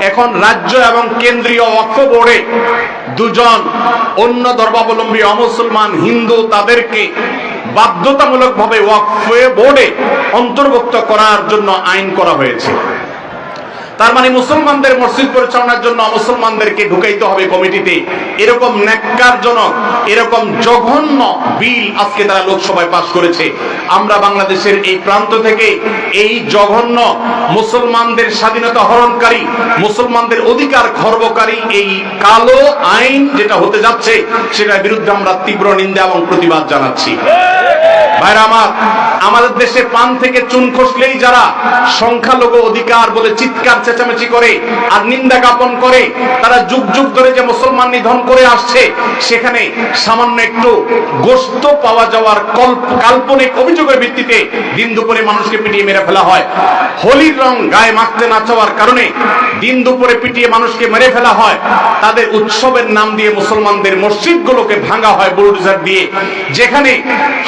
এখন রাজ্য এবং কেন্দ্রীয় ওয়াকফ বোর্ডে দুজন অন্য ধর্মাবলম্বী অমুসলমান হিন্দু, তাদেরকে বাধ্যতামূলকভাবে ওয়াকফ বোর্ডে অন্তর্ভুক্ত করার জন্য আইন করা হয়েছে। তার মানে মুসলমানদের মসজিদ পরিচালনার জন্য মুসলমানদেরকে ঢুকাইতে হবে কমিটিতে। এরকম ন্যাক্কারজনক, এরকম জঘন্য বিল আজকে তারা লোকসভায় পাশ করেছে। আমরা বাংলাদেশের এই প্রান্ত থেকে এই জঘন্য মুসলমানদের স্বাধীনতা হরণকারী, মুসলমানদের অধিকার খর্বকারী এই কালো আইন যেটা হতে যাচ্ছে, সেটার বিরুদ্ধে আমরা তীব্র নিন্দা এবং প্রতিবাদ জানাচ্ছি। ভাইরা আমার, আমাদের দেশে পান থেকে চুন খসলেই যারা সংখ্যালঘু অধিকার বলে চিৎকার চেঁচামেচি করে আর নিন্দা জ্ঞাপন করে, তারা যুগ যুগ ধরে যে মুসলমান নিধন করে আসছে, সেখানে সামান্য একটু গোশত পাওয়া যাওয়ার কাল্পনিক অভিযোগের ভিত্তিতে দিন দুপুরে মানুষকে পিটিয়ে মেরে ফেলা হয়। হোলির রং গায়ে মাখতে না চাওয়ার কারণে দিন দুপুরে পিটিয়ে মানুষকে মেরে ফেলা হয়। তাদের উৎসবের নাম দিয়ে মুসলমানদের মসজিদগুলোকে ভাঙা হয় বুলডোজার দিয়ে। যেখানে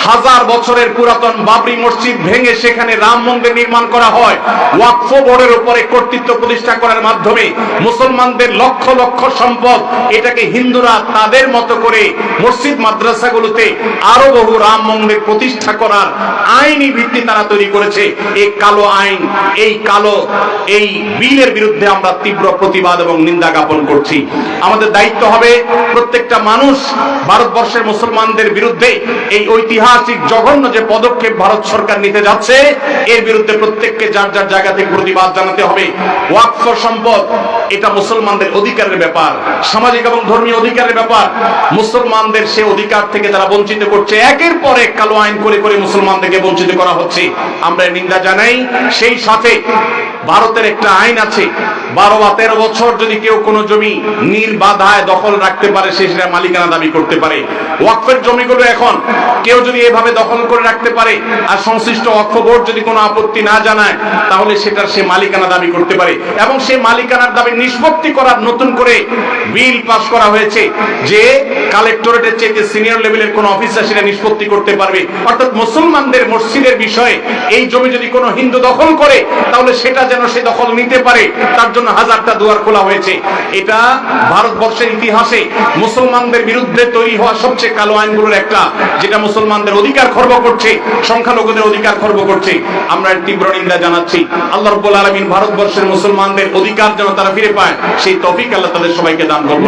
হাজার বছরের পুরাতন বাবরি মসজিদ ভেঙে সেখানে রাম মন্দির নির্মাণ করা হয়, ওয়াকফ বোর্ডের উপরে কর্তৃত্ব প্রতিষ্ঠা করার মাধ্যমে মুসলমানদের লক্ষ লক্ষ সম্পদ, এটাকে হিন্দুরা তাদের মতো করে মসজিদ মাদ্রাসাগুলোতে আরো বহু রাম মন্দির প্রতিষ্ঠা করার আইনি ভিত্তি তারা তৈরি করেছে। এই কালো আইন, এই বিলের বিরুদ্ধে আমরা তীব্র প্রতিবাদ এবং নিন্দা জ্ঞাপন করছি। আমাদের দায়িত্ব হবে প্রত্যেকটা মানুষ ভারতবর্ষের মুসলমানদের বিরুদ্ধে এই ঐতিহাসিক জঘন্য যে পদক্ষেপ ভারত সরকার নিতে যাচ্ছে, এর বিরুদ্ধে প্রত্যেককে যার যার জায়গা থেকে প্রতিবাদ জানাতে হবে। ওয়াকফ সম্পদ এটা মুসলমানদের অধিকারের ব্যাপার, সামাজিক এবং ধর্মীয় অধিকারের ব্যাপার। মুসলমানদের সে অধিকার থেকে তারা বঞ্চিত করছে, একের পর এক কালো আইন করে করে মুসলমানদেরকে বঞ্চিত করা হচ্ছে। আমরা নিন্দা জানাই। সেই সাথে ভারতের একটা আইন আছে, 12 বা 13 বছর যদি কেউ কোনো জমি নির্বাধায় দখল রাখতে পারে সে সেটা মালিকানা দাবি করতে পারে। ওয়াকফের জমিগুলো এখন কেউ যদি এভাবে দখল করে রাখতে পারে আর সংশ্লিষ্ট ওয়াকফ বোর্ড যদি কোনো আপত্তি না জানায় তাহলে সেটার সে মালিকানা দাবি করতে পারে। এবং সেই মালিকানার দাবি নিষ্পত্তি করার নতুন করে বিল পাস করা হয়েছে যে কালেক্টরেটের চেয়ে সিনিয়র লেভেলের কোন অফিসার সেটা নিষ্পত্তি করতে পারবে। অর্থাৎ মুসলমানদের মসজিদের বিষয়ে এই জমি যদি কোনো হিন্দু দখল করে তাহলে সেটা যেন সে দখল নিতে পারে, তার জন্য হাজারটা দুয়ার খোলা হয়েছে। এটা ভারতবর্ষের ইতিহাসে মুসলমানদের বিরুদ্ধে তৈরি হওয়া সবচেয়ে কালো আইনগুলোর একটা, যেটা মুসলমানদের অধিকার খর্ব করছে, সংখ্যালঘুদের অধিকার খর্ব করছে। আমরা তীব্র নিন্দা জানাচ্ছি। আল্লাহ রাব্বুল আলামিন ভারতবর্ষের মুসলমানদের অধিকার যেন তারা ফিরে পায় সেই তৌফিক আল্লাহ তাদের সবাইকে দান করুন।